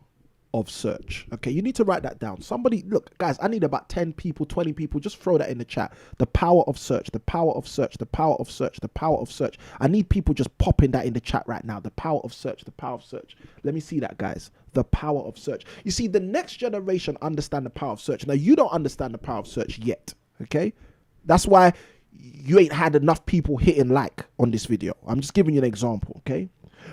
[SPEAKER 1] of search. Okay, you need to write that down. Somebody, look, guys, I need about 10 people, 20 people. Just throw that in the chat. The power of search, the power of search, the power of search, the power of search. I need people just popping that in the chat right now. The power of search, the power of search. Let me see that, guys. The power of search. You see, the next generation understand the power of search. Now, you don't understand the power of search yet. Okay, that's why you ain't had enough people hitting like on this video. I'm just giving you an example. Okay,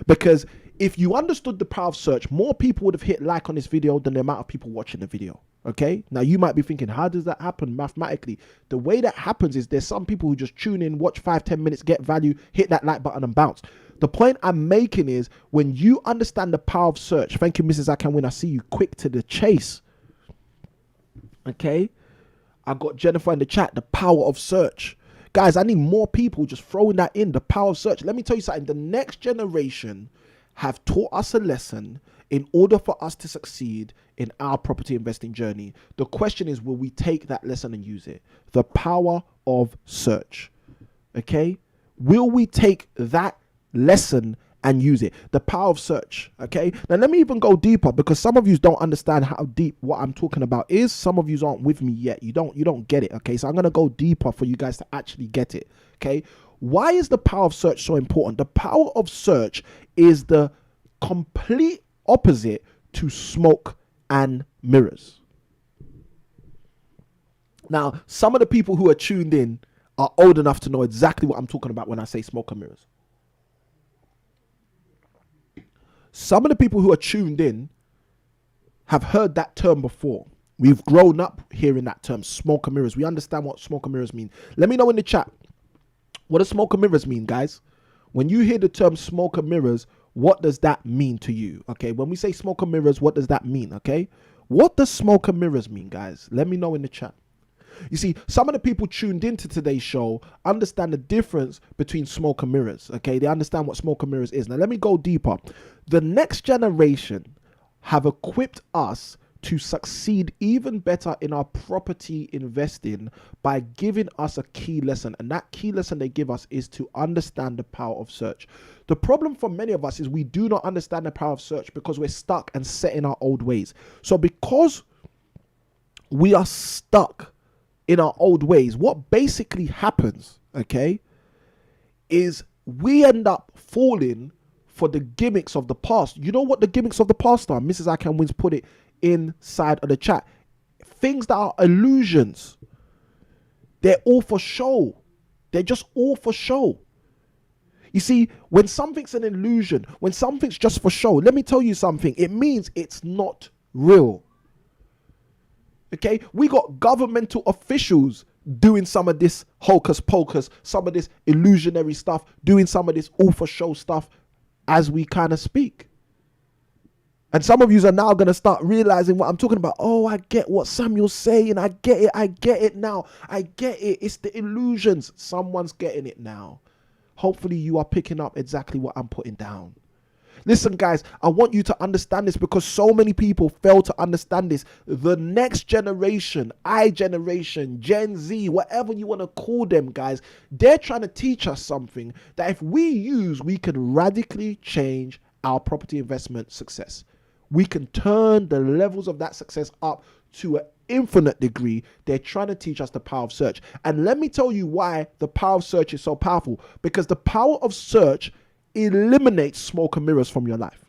[SPEAKER 1] because if you understood the power of search, more people would have hit like on this video than the amount of people watching the video. Okay, now you might be thinking, how does that happen mathematically? The way that happens is there's some people who just tune in, watch 5-10 minutes, get value, hit that like button and bounce. The point I'm making is, when you understand the power of search, thank you, Mrs. Ikhinmwin, I see you quick to the chase. Okay, I got Jennifer in the chat, the power of search. Guys, I need more people just throwing that in, the power of search. Let me tell you something, the next generation have taught us a lesson in order for us to succeed in our property investing journey. The question is, will we take that lesson and use it? The power of search. Okay? Will we take that lesson and use it? The power of search. Okay? Now let me even go deeper, because some of you don't understand how deep what I'm talking about is. Some of you aren't with me yet. You don't get it. Okay? So I'm going to go deeper for you guys to actually get it. Okay? Why is the power of search so important? The power of search is the complete opposite to smoke and mirrors. Now, some of the people who are tuned in are old enough to know exactly what I'm talking about when I say smoke and mirrors. Some of the people who are tuned in have heard that term before. We've grown up hearing that term, smoke and mirrors. We understand what smoke and mirrors mean. Let me know in the chat, what does smoke and mirrors mean, guys? When you hear the term smoke and mirrors, what does that mean to you? Okay, when we say smoke and mirrors, what does that mean? Okay, what does smoke and mirrors mean, guys? Let me know in the chat. You see, some of the people tuned into today's show understand the difference between smoke and mirrors. Okay, they understand what smoke and mirrors is. Now, let me go deeper. The next generation have equipped us to succeed even better in our property investing by giving us a key lesson. And that key lesson they give us is to understand the power of search. The problem for many of us is we do not understand the power of search because we're stuck and set in our old ways. So because we are stuck in our old ways, what basically happens, okay, is we end up falling for the gimmicks of the past. You know what the gimmicks of the past are? Mrs. Ikhinmwin's put it inside of the chat. Things that are illusions. They're all for show. They're just all for show. You see, when something's an illusion, when something's just for show, let me tell you something. It means it's not real. Okay? We got governmental officials doing some of this hocus pocus, some of this illusionary stuff, doing some of this all for show stuff as we kind of speak. And some of you are now going to start realizing what I'm talking about. Oh, I get what Samuel's saying. I get it. I get it now. I get it. It's the illusions. Someone's getting it now. Hopefully you are picking up exactly what I'm putting down. Listen, guys, I want you to understand this because so many people fail to understand this. The next generation, I generation, Gen Z, whatever you want to call them, guys, they're trying to teach us something that if we use, we can radically change our property investment success. We can turn the levels of that success up to an infinite degree. They're trying to teach us the power of search. And let me tell you why the power of search is so powerful. Because the power of search eliminates smoke and mirrors from your life.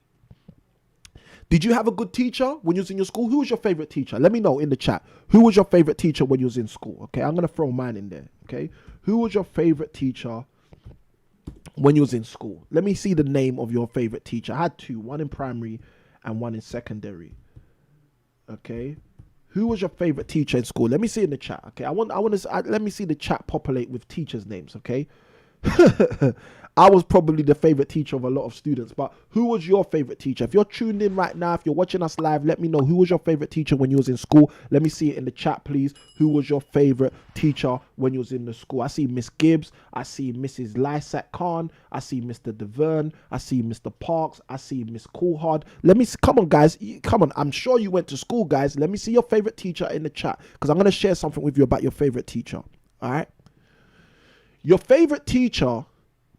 [SPEAKER 1] Did you have a good teacher when you was in your school? Who was your favorite teacher? Let me know in the chat. Who was your favorite teacher when you was in school? Okay, I'm going to throw mine in there. Okay, who was your favorite teacher when you was in school? Let me see the name of your favorite teacher. I had two, one in primary and one in secondary. Okay, who was your favorite teacher in school? Let me see in the chat. Okay, let me see the chat populate with teachers' names. Okay. I was probably the favorite teacher of a lot of students, but who was your favorite teacher? If you're tuned in right now, if you're watching us live, let me know who was your favorite teacher when you was in school. Let me see it in the chat, please. Who was your favorite teacher when you was in the school? I see Miss Gibbs. I see Mrs. Lysak Khan. I see Mr. Deverne. I see Mr. Parks. I see Miss Coolhard. Let me come on, guys. Come on. I'm sure you went to school, guys. Let me see your favorite teacher in the chat because I'm going to share something with you about your favorite teacher. All right. Your favorite teacher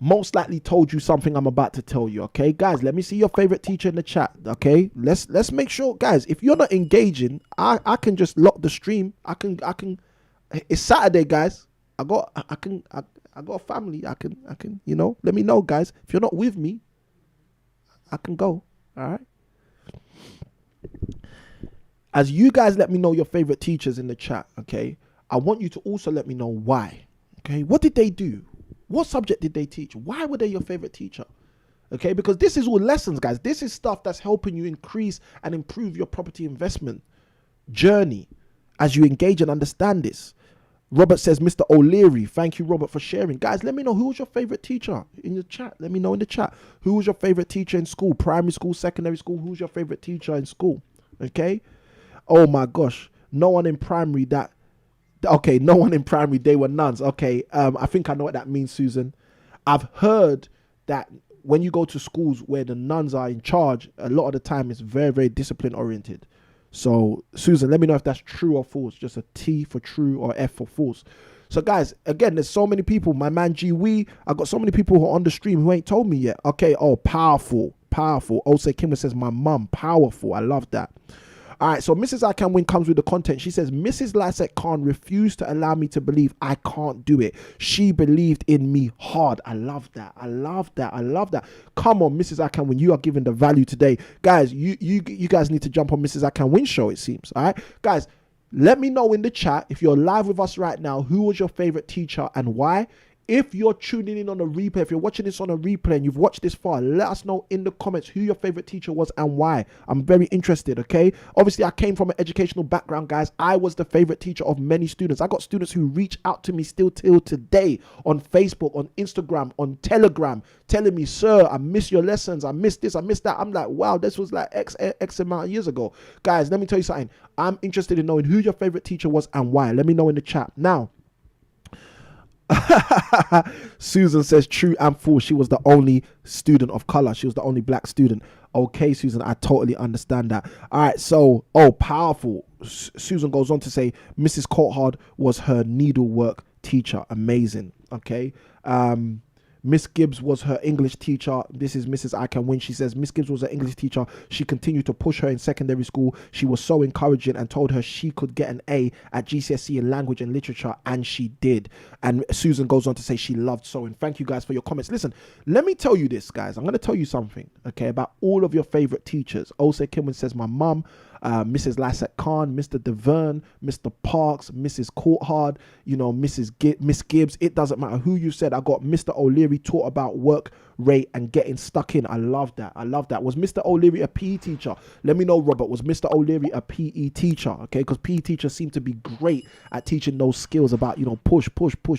[SPEAKER 1] most likely told you something I'm about to tell you. Okay, guys, let me see your favorite teacher in the chat. Okay, let's make sure, guys, if you're not engaging, I can just lock the stream. I can it's Saturday, guys. I got a family. I can let me know, guys. If you're not with me, I can go. All right. As you guys let me know your favorite teachers in the chat, okay, I want you to also let me know why. Okay, what did they do? What subject did they teach? Why were they your favorite teacher? Okay, because this is all lessons, guys. This is stuff that's helping you increase and improve your property investment journey as you engage and understand this. Robert says, Mr. O'Leary. Thank you, Robert, for sharing. Guys, let me know who was your favorite teacher in the chat. Let me know in the chat. Who was your favorite teacher in school? Primary school, secondary school? Who's your favorite teacher in school? Okay. Oh my gosh. No one in primary that... Okay, no one in primary, they were nuns. Okay, I think I know what that means, Susan. I've heard that when you go to schools where the nuns are in charge, a lot of the time it's very, very discipline oriented. So, Susan, let me know if that's true or false. Just a T for true or F for false. So, guys, again, there's so many people. My man G Wee, I got so many people who are on the stream who ain't told me yet. Okay, oh, powerful. Also, Kimber says, my mum, powerful. I love that. All right, so Mrs. Ikhinmwin comes with the content. She says, Mrs. Lysak Khan refused to allow me to believe I can't do it. She believed in me hard. I love that. I love that. I love that. Come on, Mrs. Ikhinmwin, you are giving the value today. Guys, you guys need to jump on Mrs. Ikhinmwin's show, it seems. All right, guys, let me know in the chat, if you're live with us right now, who was your favorite teacher and why? If you're tuning in on a replay, if you're watching this on a replay and you've watched this far, let us know in the comments who your favorite teacher was and why. I'm very interested, okay? Obviously, I came from an educational background, guys. I was the favorite teacher of many students. I got students who reach out to me still till today on Facebook, on Instagram, on Telegram, telling me, sir, I miss your lessons. I miss this, I miss that. I'm like, wow, this was like X amount of years ago. Guys, let me tell you something. I'm interested in knowing who your favorite teacher was and why. Let me know in the chat. Now, Susan says true and false. She was the only student of color. She was the only black student. Okay, Susan, I totally understand that. All right, so, oh, powerful. Susan goes on to say Mrs. Coulthard was her needlework teacher. Amazing. Okay. Miss Gibbs was her English teacher. This is Mrs. Ikhinmwin. She says Miss Gibbs was her English teacher. She continued to push her in secondary school. She was so encouraging and told her she could get an A at GCSE in language and literature, and she did. And Susan goes on to say she loved sewing. Thank you guys for your comments. Listen, let me tell you this, guys. I'm going to tell you something, okay, about all of your favorite teachers. Also, Ikhinmwin says my mum, Mrs. Lysak Khan, Mr. Deverne, Mr. Parks, Mrs. Coulthard, Miss Gibbs. It doesn't matter who you said. I got Mr. O'Leary taught about work rate and getting stuck in. I love that. I love that. Was Mr. O'Leary a PE teacher? Let me know, Robert. Was Mr. O'Leary a PE teacher? Okay, because PE teachers seem to be great at teaching those skills about, push.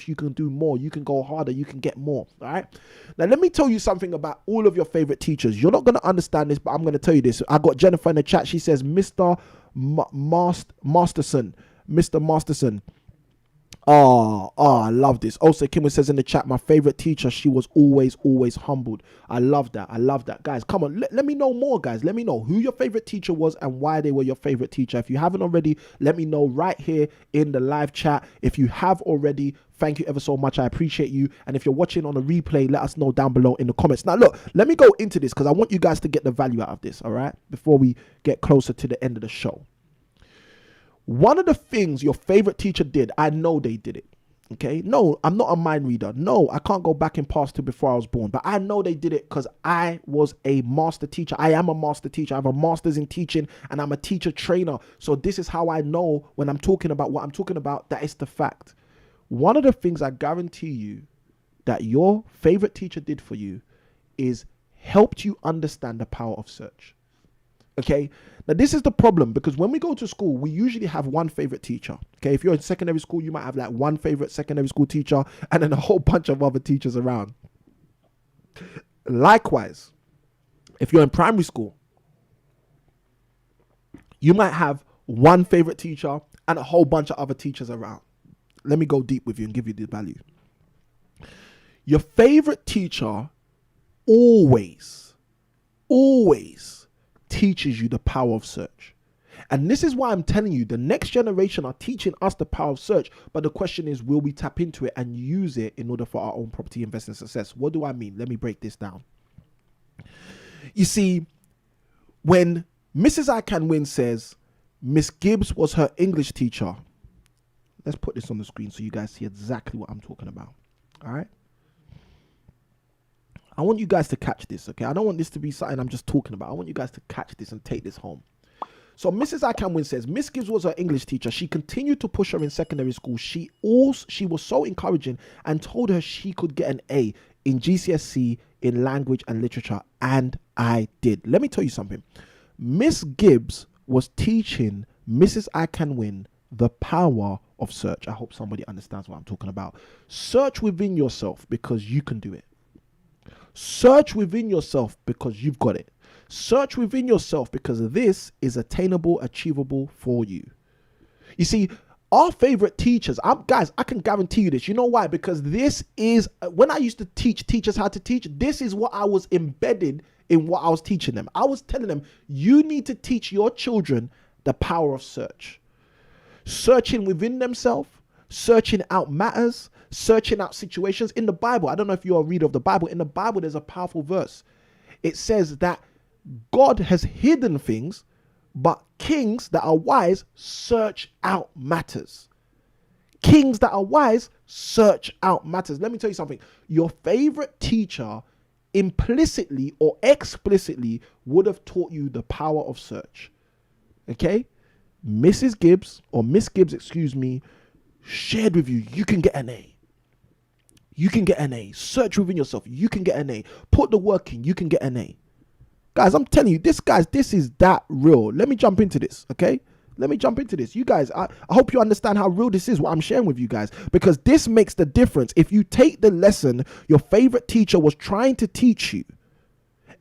[SPEAKER 1] You can do more. You can go harder. You can get more. All right. Now, let me tell you something about all of your favorite teachers. You're not going to understand this, but I'm going to tell you this. I got Jennifer in the chat. She says, Mr. Masterson. Mr. Masterson. I love this. Also, Ikhinmwin says in the chat, my favorite teacher, she was always humbled. I love that. Guys, come on, let me know more, guys. Let me know who your favorite teacher was and why they were your favorite teacher. If you haven't already, let me know right here in the live chat. If you have already, thank you ever so much. I appreciate you. And if you're watching on a replay, let us know down below in the comments. Now, look, let me go into this because I want you guys to get the value out of this, all right? Before we get closer to the end of the show. One of the things your favorite teacher did, I know they did it. Okay. No, I'm not a mind reader. No, I can't go back in past to before I was born, but I know they did it because I was a master teacher. I am a master teacher. I have a master's in teaching and I'm a teacher trainer. So this is how I know when I'm talking about what I'm talking about, that is the fact. One of the things I guarantee you that your favorite teacher did for you is helped you understand the power of search. Okay. Now, this is the problem because when we go to school, we usually have one favorite teacher. Okay. If you're in secondary school, you might have like one favorite secondary school teacher and then a whole bunch of other teachers around. Likewise, if you're in primary school, you might have one favorite teacher and a whole bunch of other teachers around. Let me go deep with you and give you the value. Your favorite teacher always teaches you the power of search. And this is why I'm telling you, the next generation are teaching us the power of search. But the question is, will we tap into it and use it in order for our own property investing success? What do I mean? Let me break this down. You see, when Mrs. Ikhinmwin says Miss Gibbs was her English teacher, let's put this on the screen so you guys see exactly what I'm talking about. All right. I want you guys to catch this, okay? I don't want this to be something I'm just talking about. I want you guys to catch this and take this home. So Mrs. Ikhinmwin says, Miss Gibbs was her English teacher. She continued to push her in secondary school. She was so encouraging and told her she could get an A in GCSE in language and literature. And I did. Let me tell you something. Miss Gibbs was teaching Mrs. Ikhinmwin the power of search. I hope somebody understands what I'm talking about. Search within yourself because you can do it. Search within yourself because you've got it. Search within yourself because this is attainable, achievable for you. You see, our favorite teachers, guys, I can guarantee you this. You know why? Because this is, when I used to teach teachers how to teach, this is what I was embedded in what I was teaching them. I was telling them, you need to teach your children the power of search. Searching within themselves, searching out matters, searching out situations. In the Bible, I don't know if you're a reader of the Bible. In the Bible, there's a powerful verse. It says that God has hidden things, but kings that are wise search out matters. Kings that are wise search out matters. Let me tell you something. Your favorite teacher implicitly or explicitly would have taught you the power of search. Okay? Mrs. Gibbs, or Miss Gibbs, excuse me, shared with you, you can get an A. You can get an A. Search within yourself. You can get an A. Put the work in. You can get an A. Guys, I'm telling you, this is that real. Let me jump into this, okay? Let me jump into this. You guys, I hope you understand how real this is, what I'm sharing with you guys, because this makes the difference. If you take the lesson your favorite teacher was trying to teach you,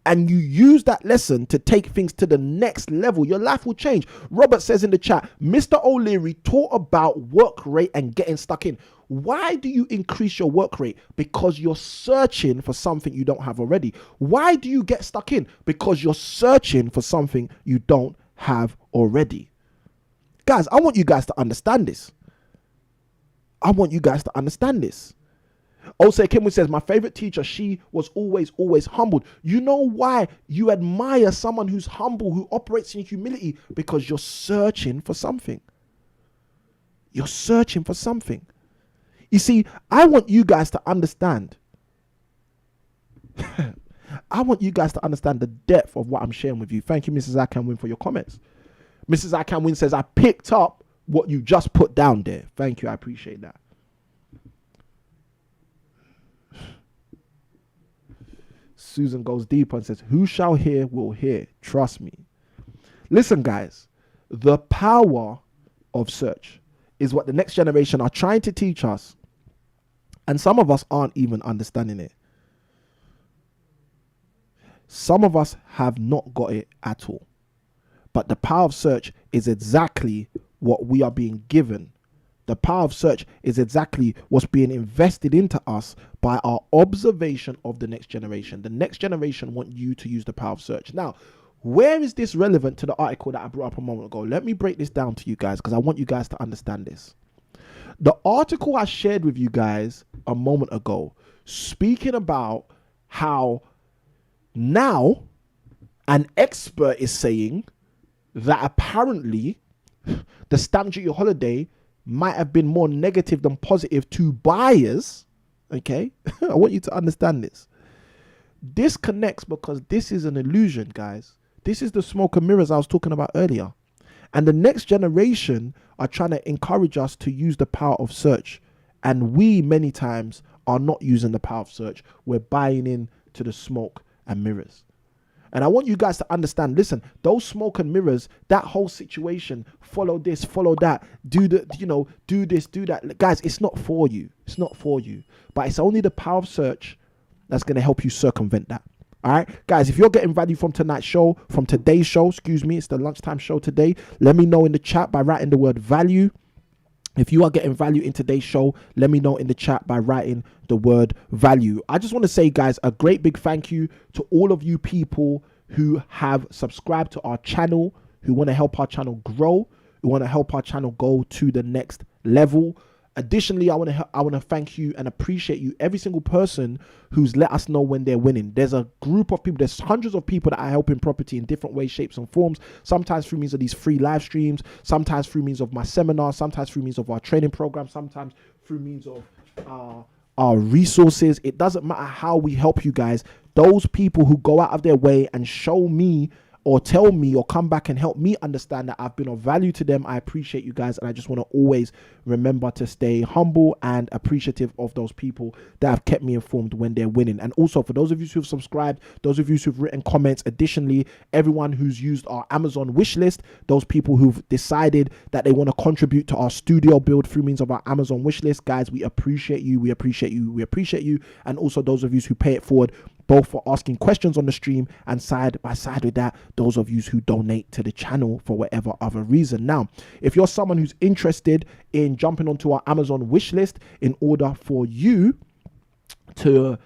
[SPEAKER 1] and you use that lesson to take things to the next level, your life will change. Robert says in the chat, Mr. O'Leary taught about work rate and getting stuck in. Why do you increase your work rate? Because you're searching for something you don't have already. Why do you get stuck in? Because you're searching for something you don't have already. Guys, I want you guys to understand this. I want you guys to understand this. Also, Ikhinmwin says, my favorite teacher, she was always humbled. You know why you admire someone who's humble, who operates in humility? Because you're searching for something. You're searching for something. You see, I want you guys to understand. I want you guys to understand the depth of what I'm sharing with you. Thank you, Mrs. Ikhinmwin, for your comments. Mrs. Ikhinmwin says, I picked up what you just put down there. Thank you. I appreciate that. Susan goes deeper and says, who shall hear will hear. Trust me. Listen, guys, the power of search is what the next generation are trying to teach us. And some of us aren't even understanding it. Some of us have not got it at all. But the power of search is exactly what we are being given. The power of search is exactly what's being invested into us by our observation of the next generation. The next generation want you to use the power of search. Now, where is this relevant to the article that I brought up a moment ago? Let me break this down to you guys because I want you guys to understand this. The article I shared with you guys a moment ago, speaking about how now an expert is saying that apparently the stamp duty holiday might have been more negative than positive to buyers. Okay, I want you to understand this. This connects because this is an illusion, guys. This is the smoke and mirrors I was talking about earlier. And the next generation are trying to encourage us to use the power of search. And we, many times, are not using the power of search. We're buying in to the smoke and mirrors. And I want you guys to understand, listen, those smoke and mirrors, that whole situation, follow this, follow that, do this, do that. Guys, it's not for you. It's not for you. But it's only the power of search that's going to help you circumvent that. All right, guys, if you're getting value from today's show, it's the lunchtime show today. Let me know in the chat by writing the word value. If you are getting value in today's show, let me know in the chat by writing the word value. I just want to say, guys, a great big thank you to all of you people who have subscribed to our channel, who want to help our channel grow, who want to help our channel go to the next level. Additionally, I want to thank you and appreciate you, every single person who's let us know when they're winning. There's a group of people, there's hundreds of people that are helping property in different ways, shapes and forms, sometimes through means of these free live streams, sometimes through means of my seminars, sometimes through means of our training program, sometimes through means of our resources. It doesn't matter how we help you guys. Those people who go out of their way and show me or tell me or come back and help me understand that I've been of value to them, I appreciate you guys. And I just want to always remember to stay humble and appreciative of those people that have kept me informed when they're winning. And also for those of you who've subscribed, those of you who've written comments, additionally, everyone who's used our Amazon wish list, those people who've decided that they want to contribute to our studio build through means of our Amazon wish list, guys, we appreciate you. We appreciate you. We appreciate you. And also those of you who pay it forward, both for asking questions on the stream and side by side with that, those of you who donate to the channel for whatever other reason. Now, if you're someone who's interested in jumping onto our Amazon wish list in order for you to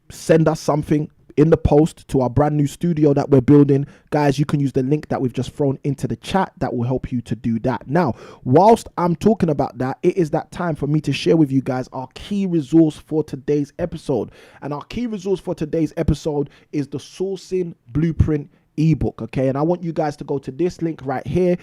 [SPEAKER 1] send us something in the post to our brand new studio that we're building, guys, you can use the link that we've just thrown into the chat. That will help you to do that. Now, whilst I'm talking about that, it is that time for me to share with you guys our key resource for today's episode. And our key resource for today's episode is the Sourcing Blueprint ebook. Okay, and I want you guys to go to this link right here,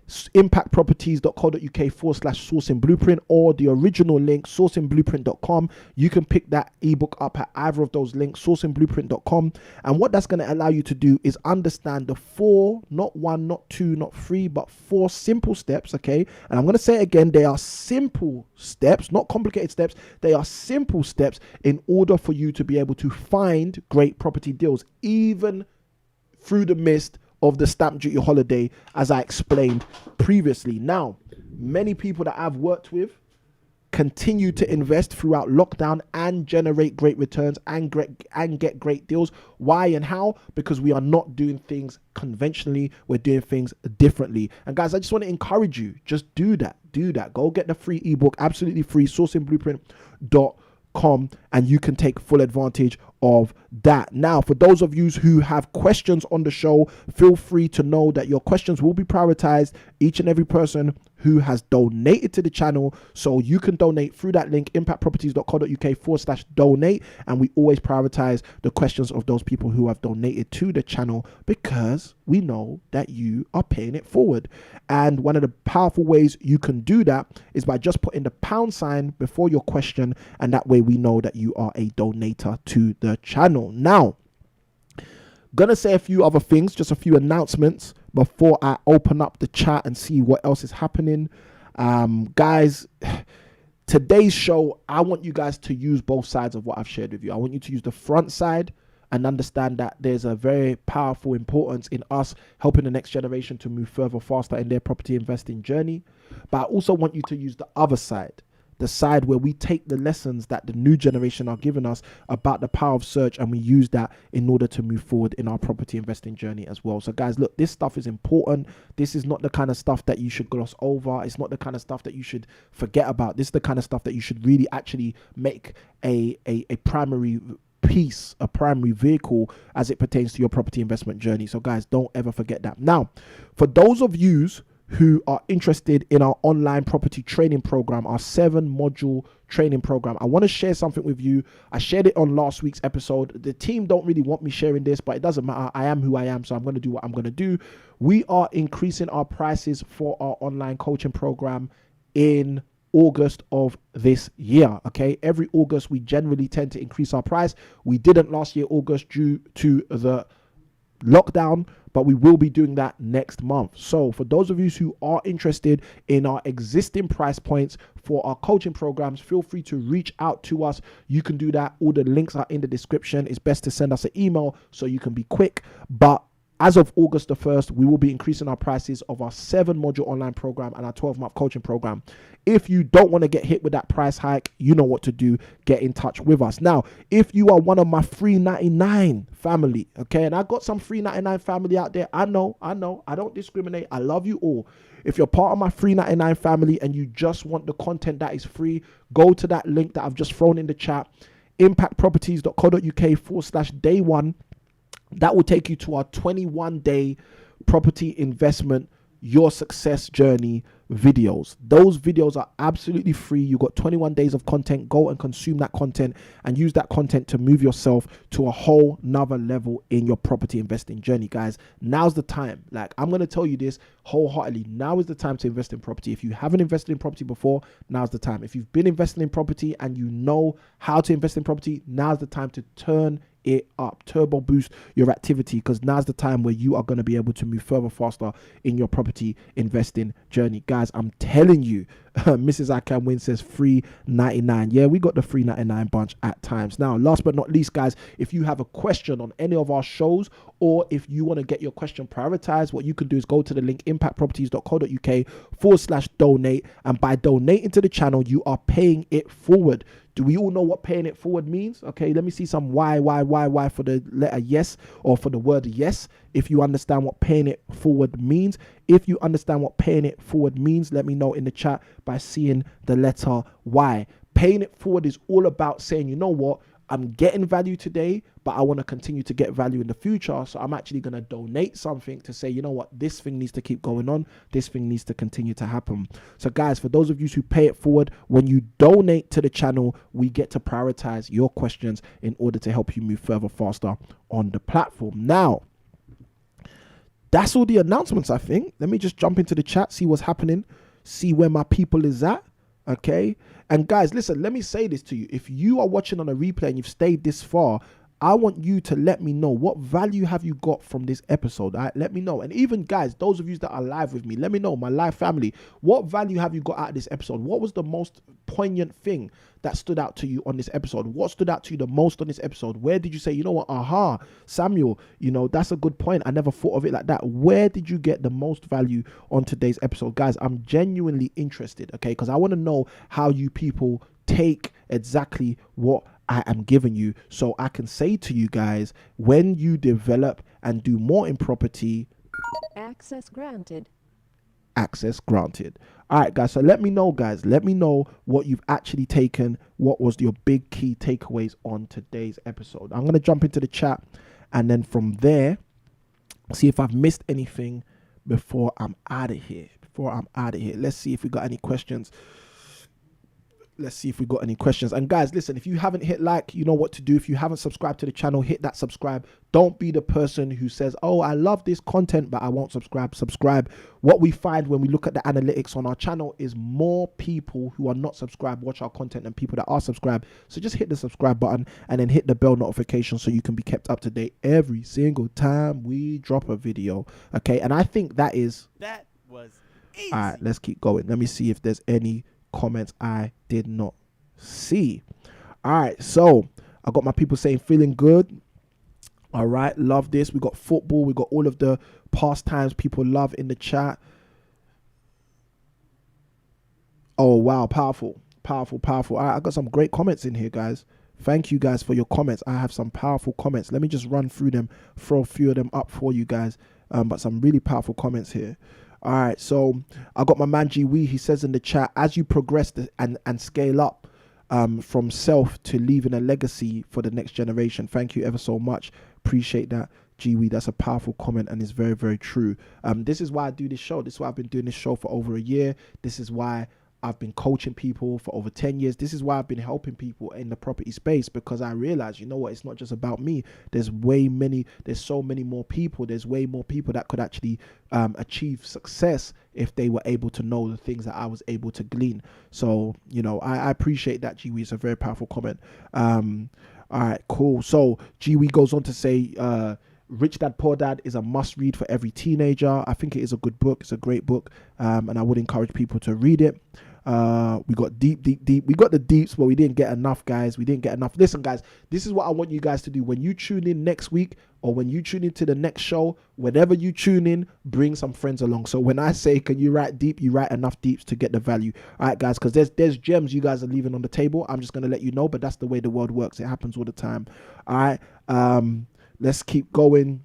[SPEAKER 1] impactproperties.co.uk/sourcing blueprint, or the original link, sourcingblueprint.com. You can pick that ebook up at either of those links, sourcingblueprint.com. And what that's going to allow you to do is understand the 4, not 1, not 2, not 3, but 4 simple steps. Okay, and I'm going to say it again, they are simple steps, not complicated steps. They are simple steps in order for you to be able to find great property deals, even through the mist of the stamp duty holiday, as I explained previously. Now, many people that I've worked with continue to invest throughout lockdown and generate great returns and get great deals. Why and how? Because we are not doing things conventionally. We're doing things differently. And guys, I just want to encourage you, just do that. Go get the free ebook, absolutely free, sourcingblueprint.com, and you can take full advantage of that. Now, for those of you who have questions on the show, feel free to know that your questions will be prioritized, each and every person who has donated to the channel. So you can donate through that link, impactproperties.co.uk/donate, and we always prioritize the questions of those people who have donated to the channel, because we know that you are paying it forward. And one of the powerful ways you can do that is by just putting the # before your question, and that way we know that you are a donator to the channel. Now, gonna say a few other things, just a few announcements before I open up the chat and see what else is happening. Guys, today's show, I want you guys to use both sides of what I've shared with you. I want you to use the front side and understand that there's a very powerful importance in us helping the next generation to move further faster in their property investing journey. But I also want you to use the other side, the side where we take the lessons that the new generation are giving us about the power of search, and we use that in order to move forward in our property investing journey as well. So guys, look, this stuff is important. This is not the kind of stuff that you should gloss over. It's not the kind of stuff that you should forget about. This is the kind of stuff that you should really actually make a primary piece, a primary vehicle as it pertains to your property investment journey. So guys, don't ever forget that. Now, for those of you who are interested in our online property training program, our 7-module training program, I want to share something with you. I shared it on last week's episode. The team don't really want me sharing this, but it doesn't matter. I am who I am, so I'm going to do what I'm going to do. We are increasing our prices for our online coaching program in August of this year. Okay, every August we generally tend to increase our price. We didn't last year August due to the lockdown, but we will be doing that next month. So for those of you who are interested in our existing price points for our coaching programs, feel free to reach out to us. You can do that. All the links are in the description. It's best to send us an email so you can be quick. But as of August the 1st, we will be increasing our prices of our 7-module online program and our 12-month coaching program. If you don't want to get hit with that price hike, you know what to do. Get in touch with us. Now, if you are one of my free 99 family, okay, and I got some free 99 family out there. I know. I don't discriminate. I love you all. If you're part of my free 99 family and you just want the content that is free, go to that link that I've just thrown in the chat, impactproperties.co.uk/day1. That will take you to our 21-day property investment, your success journey videos. Those videos are absolutely free. You got 21 days of content. Go and consume that content and use that content to move yourself to a whole nother level in your property investing journey. Guys, now's the time. Like, I'm going to tell you this wholeheartedly. Now is the time to invest in property. If you haven't invested in property before, now's the time. If you've been investing in property and you know how to invest in property, now's the time to turn it up, turbo boost your activity, because now's the time where you are going to be able to move further faster in your property investing journey. Guys, I'm telling you, Mrs. Ikhinmwin says free 99. Yeah, we got the free 99 bunch at times. Now, last but not least, guys, if you have a question on any of our shows, or if you want to get your question prioritized, what you can do is go to the link impactproperties.co.uk/donate, and by donating to the channel, you are paying it forward. Do we all know what paying it forward means? Okay, let me see some why for the letter yes, or for the word yes. If you understand what paying it forward means. If you understand what paying it forward means, let me know in the chat by seeing the letter Y. Paying it forward is all about saying, you know what, I'm getting value today, but I want to continue to get value in the future. So I'm actually going to donate something to say, you know what, this thing needs to keep going on. This thing needs to continue to happen. So guys, for those of you who pay it forward, when you donate to the channel, we get to prioritize your questions in order to help you move further faster on the platform. Now, that's all the announcements, I think. Let me just jump into the chat, see what's happening, see where my people is at. Okay. And guys, listen, let me say this to you. If you are watching on a replay and you've stayed this far, I want you to let me know what value have you got from this episode. All right? Let me know. And even guys, those of you that are live with me, let me know, my live family, what value have you got out of this episode? What was the most poignant thing that stood out to you on this episode? What stood out to you the most on this episode? Where did you say, you know what, aha, Samuel, you know, that's a good point. I never thought of it like that. Where did you get the most value on today's episode? Guys, I'm genuinely interested, okay? Because I want to know how you people take exactly what I am giving you, so I can say to you guys, when you develop and do more in property,
[SPEAKER 2] Access granted.
[SPEAKER 1] Access granted. All right, guys. So let me know, guys. Let me know what you've actually taken. What was your big key takeaways on today's episode? I'm going to jump into the chat, and then from there, see if I've missed anything before I'm out of here. Let's see if we got any questions. And guys, listen, if you haven't hit like, you know what to do. If you haven't subscribed to the channel, hit that subscribe. Don't be the person who says, oh, I love this content, but I won't subscribe. What we find when we look at the analytics on our channel is more people who are not subscribed watch our content than people that are subscribed. So just hit the subscribe button and then hit the bell notification so you can be kept up to date every single time we drop a video. Okay. And I think that was easy. All right, let's keep going. Let me see if there's any comments I did not see. All right, so I got my people saying feeling good. All right, love this. We got football. We got all of the pastimes people love in the chat. Oh, wow. Powerful. Powerful, powerful. All right, I got some great comments in here, guys. Thank you guys for your comments. I have some powerful comments. Let me just run through them, throw a few of them up for you guys. But some really powerful comments here. All right, so I got my man G Wee. He says in the chat, as you progress and scale up from self to leaving a legacy for the next generation. Thank you ever so much. Appreciate that. G Wee, that's a powerful comment and it's very, very true. This is why I do this show. This is why I've been doing this show for over a year. This is why I've been coaching people for over 10 years. This is why I've been helping people in the property space, because I realize, you know what, it's not just about me. There's so many more people. There's way more people that could actually achieve success if they were able to know the things that I was able to glean. So, you know, I appreciate that, G Wee. It's a very powerful comment. All right, cool. So G Wee goes on to say, Rich Dad Poor Dad is a must read for every teenager. I think it is a good book. It's a great book. And I would encourage people to read it. We got deep. We got the deeps, but we didn't get enough, guys. We didn't get enough. Listen, guys, this is what I want you guys to do. When you tune in next week or when you tune into the next show, whenever you tune in, bring some friends along. So when I say, can you write deep, you write enough deeps to get the value. All right, guys, because there's gems you guys are leaving on the table. I'm just going to let you know, but that's the way the world works. It happens all the time. All right. Let's keep going.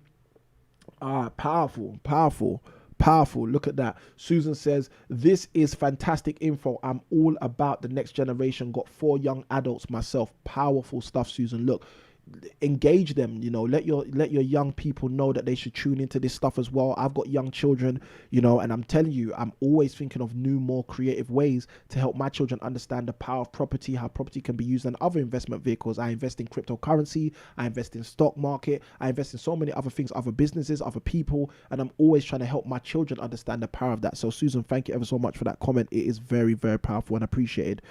[SPEAKER 1] Powerful. Look at that. Susan says, this is fantastic info. I'm all about the next generation. Got 4 young adults myself. Powerful stuff, Susan. Look, engage them, you know, let your young people know that they should tune into this stuff as well. I've got young children, you know, and I'm telling you, I'm always thinking of new, more creative ways to help my children understand the power of property, how property can be used in other investment vehicles. I invest in cryptocurrency, I invest in stock market, I invest in so many other things, other businesses, other people, and I'm always trying to help my children understand the power of that. So Susan, thank you ever so much for that comment. It is very, very powerful and appreciated.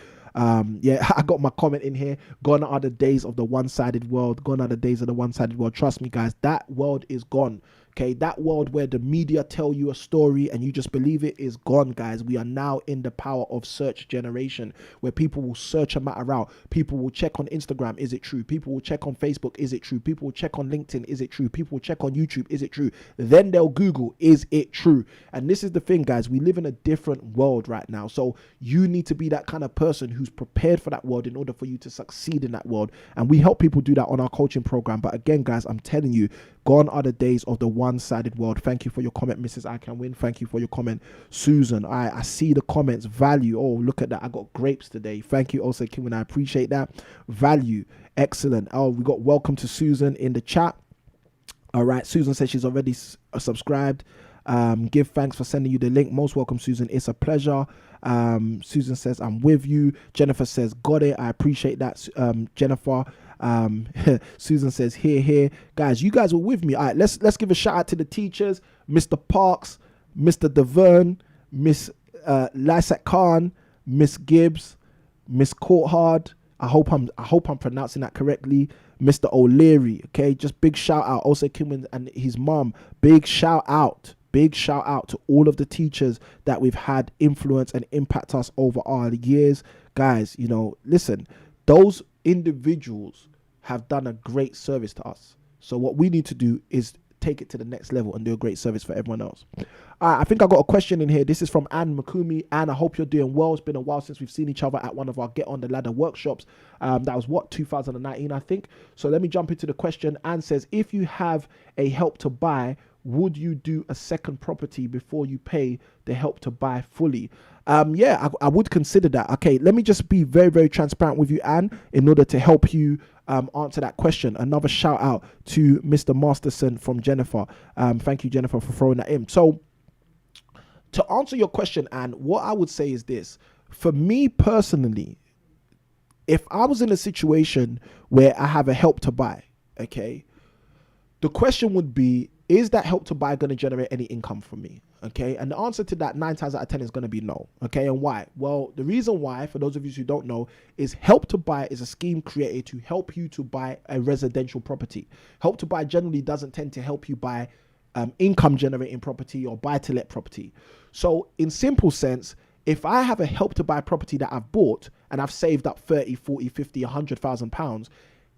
[SPEAKER 1] Yeah, I got my comment in here. Gone are the days of the one-sided world. Gone are the days of the one-sided world. Trust me, guys, that world is gone. Okay, that world where the media tell you a story and you just believe it is gone, guys. We are now in the power of search generation, where people will search a matter out. People will check on Instagram, is it true? People will check on Facebook, is it true? People will check on LinkedIn, is it true? People will check on YouTube, is it true? Then they'll Google, is it true? And this is the thing, guys, we live in a different world right now. So you need to be that kind of person who's prepared for that world in order for you to succeed in that world. And we help people do that on our coaching program. But again, guys, I'm telling you, gone are the days of the one-sided world. Thank you for your comment, Mrs. Ikhinmwin. Thank you for your comment, Susan. I see the comments. Value. Oh, look at that. I got grapes today. Thank you also, Ikhinmwin. I appreciate that. Value. Excellent. Oh, we got welcome to Susan in the chat. All right. Susan says she's already subscribed. Give thanks for sending you the link. Most welcome, Susan. It's a pleasure. Susan says, I'm with you. Jennifer says, got it. I appreciate that, Jennifer. Susan says, here. Guys, you guys were with me. All right, let's give a shout out to the teachers, Mr. Parks, Mr. Deverne, Miss Lysak Khan, Miss Gibbs, Miss Courthard. I hope I'm pronouncing that correctly. Mr. O'Leary. Okay, just big shout out. Also Ikhinmwin and his mom. Big shout out to all of the teachers that we've had influence and impact us over our years. Guys, you know, listen, those individuals have done a great service to us. So what we need to do is take it to the next level and do a great service for everyone else. I think I got a question in here. This is from Anne Makumi. Anne, I hope you're doing well. It's been a while since we've seen each other at one of our Get on the Ladder workshops. That was 2019, I think. So let me jump into the question. Anne says, if you have a help to buy, would you do a second property before you pay the help to buy fully? Yeah, I would consider that. Okay, let me just be very, very transparent with you, Anne, in order to help you answer that question. Another shout out to Mr. Masterson from Jennifer. Thank you, Jennifer, for throwing that in. So to answer your question, Anne, what I would say is this. For me personally, if I was in a situation where I have a help to buy, okay, the question would be, is that help to buy going to generate any income for me? Okay. And the answer to that 9 times out of 10 is going to be no. Okay. And why? Well, the reason why, for those of you who don't know, is help to buy is a scheme created to help you to buy a residential property. Help to buy generally doesn't tend to help you buy income generating property or buy to let property. So in simple sense, if I have a help to buy property that I've bought and I've saved up 30, 40, 50, 100,000 pounds,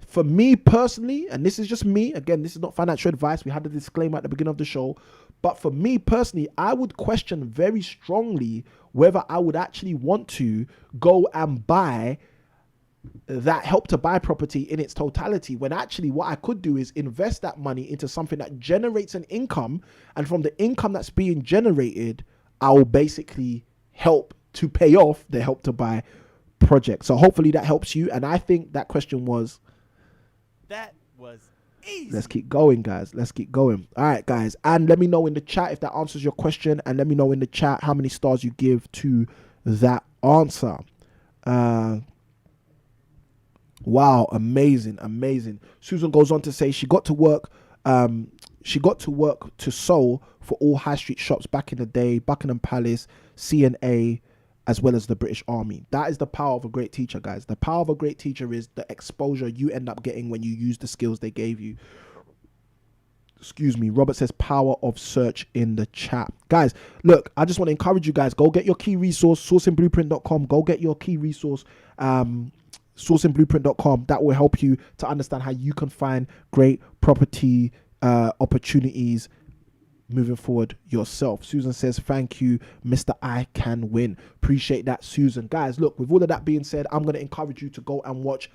[SPEAKER 1] For me personally, and this is just me, again, this is not financial advice. We had a disclaimer at the beginning of the show. But for me personally, I would question very strongly whether I would actually want to go and buy that Help to Buy property in its totality, when actually what I could do is invest that money into something that generates an income. And from the income that's being generated, I will basically help to pay off the Help to Buy project. So hopefully that helps you. And I think that question was...
[SPEAKER 3] That was easy.
[SPEAKER 1] Let's keep going, guys. Let's keep going. All right, guys. And let me know in the chat if that answers your question. And let me know in the chat how many stars you give to that answer. Wow, amazing, amazing. Susan goes on to say she got to work to sew for all high street shops back in the day, Buckingham Palace, CNA, as well as the British Army. That is the power of a great teacher, guys. The power of a great teacher is the exposure you end up getting when you use the skills they gave you. Excuse me. Robert says power of search in the chat. Guys, look, I just want to encourage you guys, go get your key resource, sourcingblueprint.com. Go get your key resource, sourcingblueprint.com. That will help you to understand how you can find great property opportunities moving forward yourself. Susan says, thank you, Mr. Ikhinmwin. Appreciate that, Susan. Guys, look, with all of that being said, I'm going to encourage you to go and watch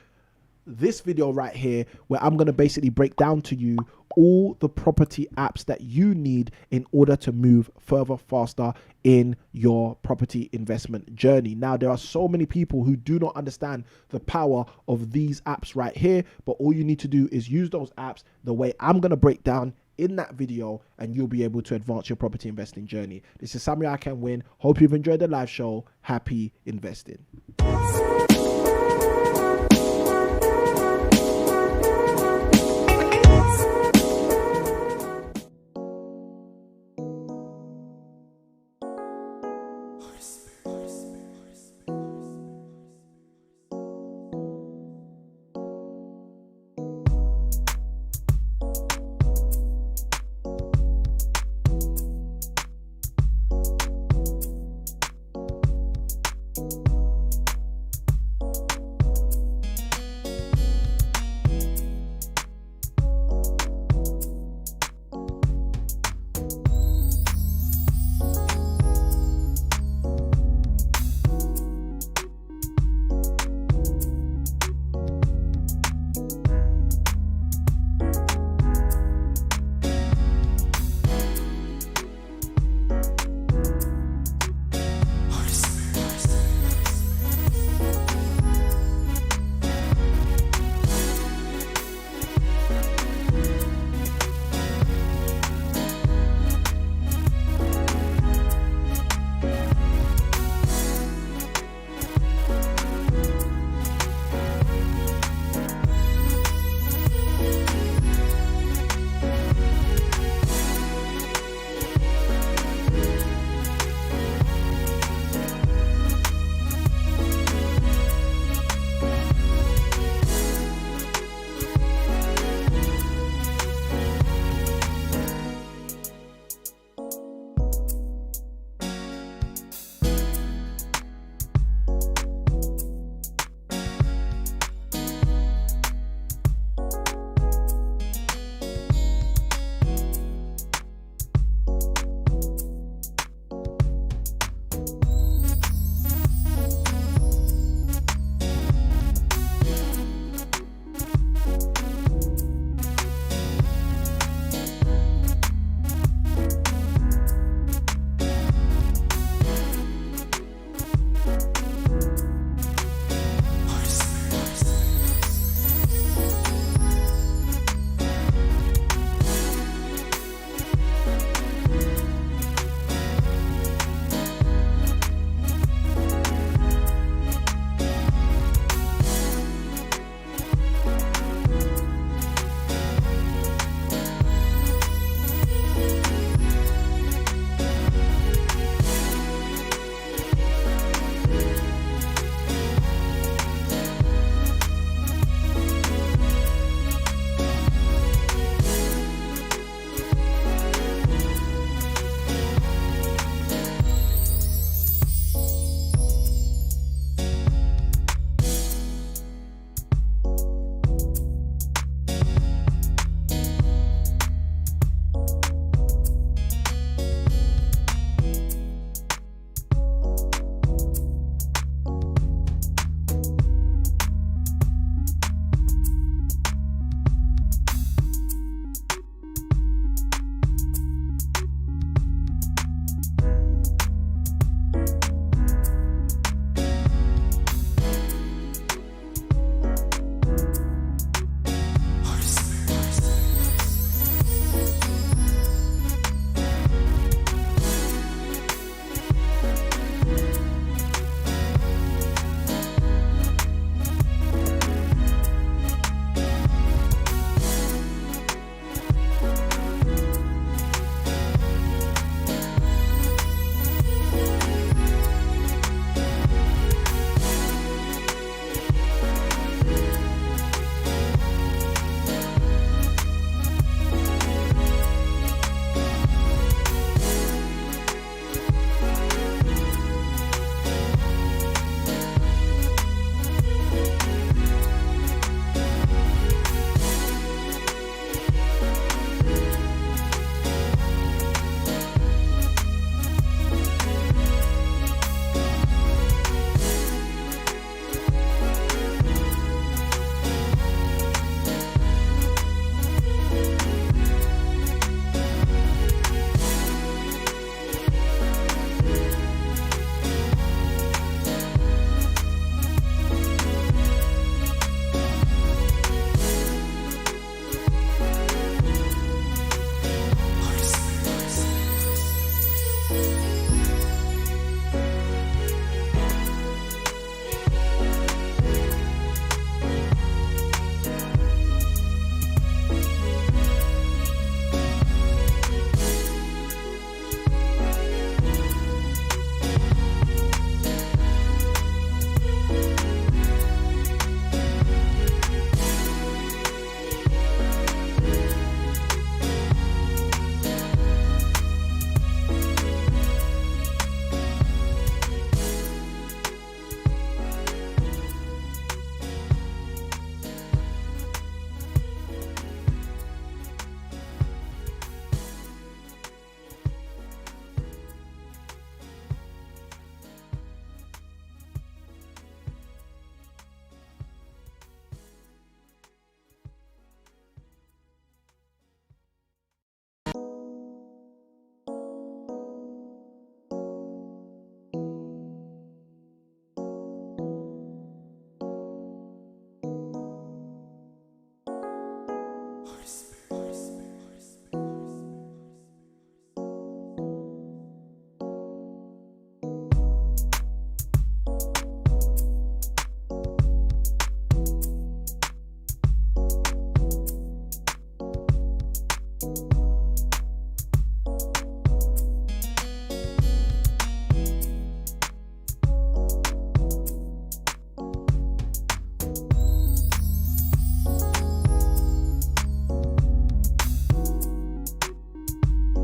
[SPEAKER 1] this video right here, where I'm going to basically break down to you all the property apps that you need in order to move further, faster in your property investment journey. Now, there are so many people who do not understand the power of these apps right here, but all you need to do is use those apps the way I'm going to break down in that video, and you'll be able to advance your property investing journey. This is Samuel Ikhinmwin. Hope you've enjoyed the live show. Happy investing.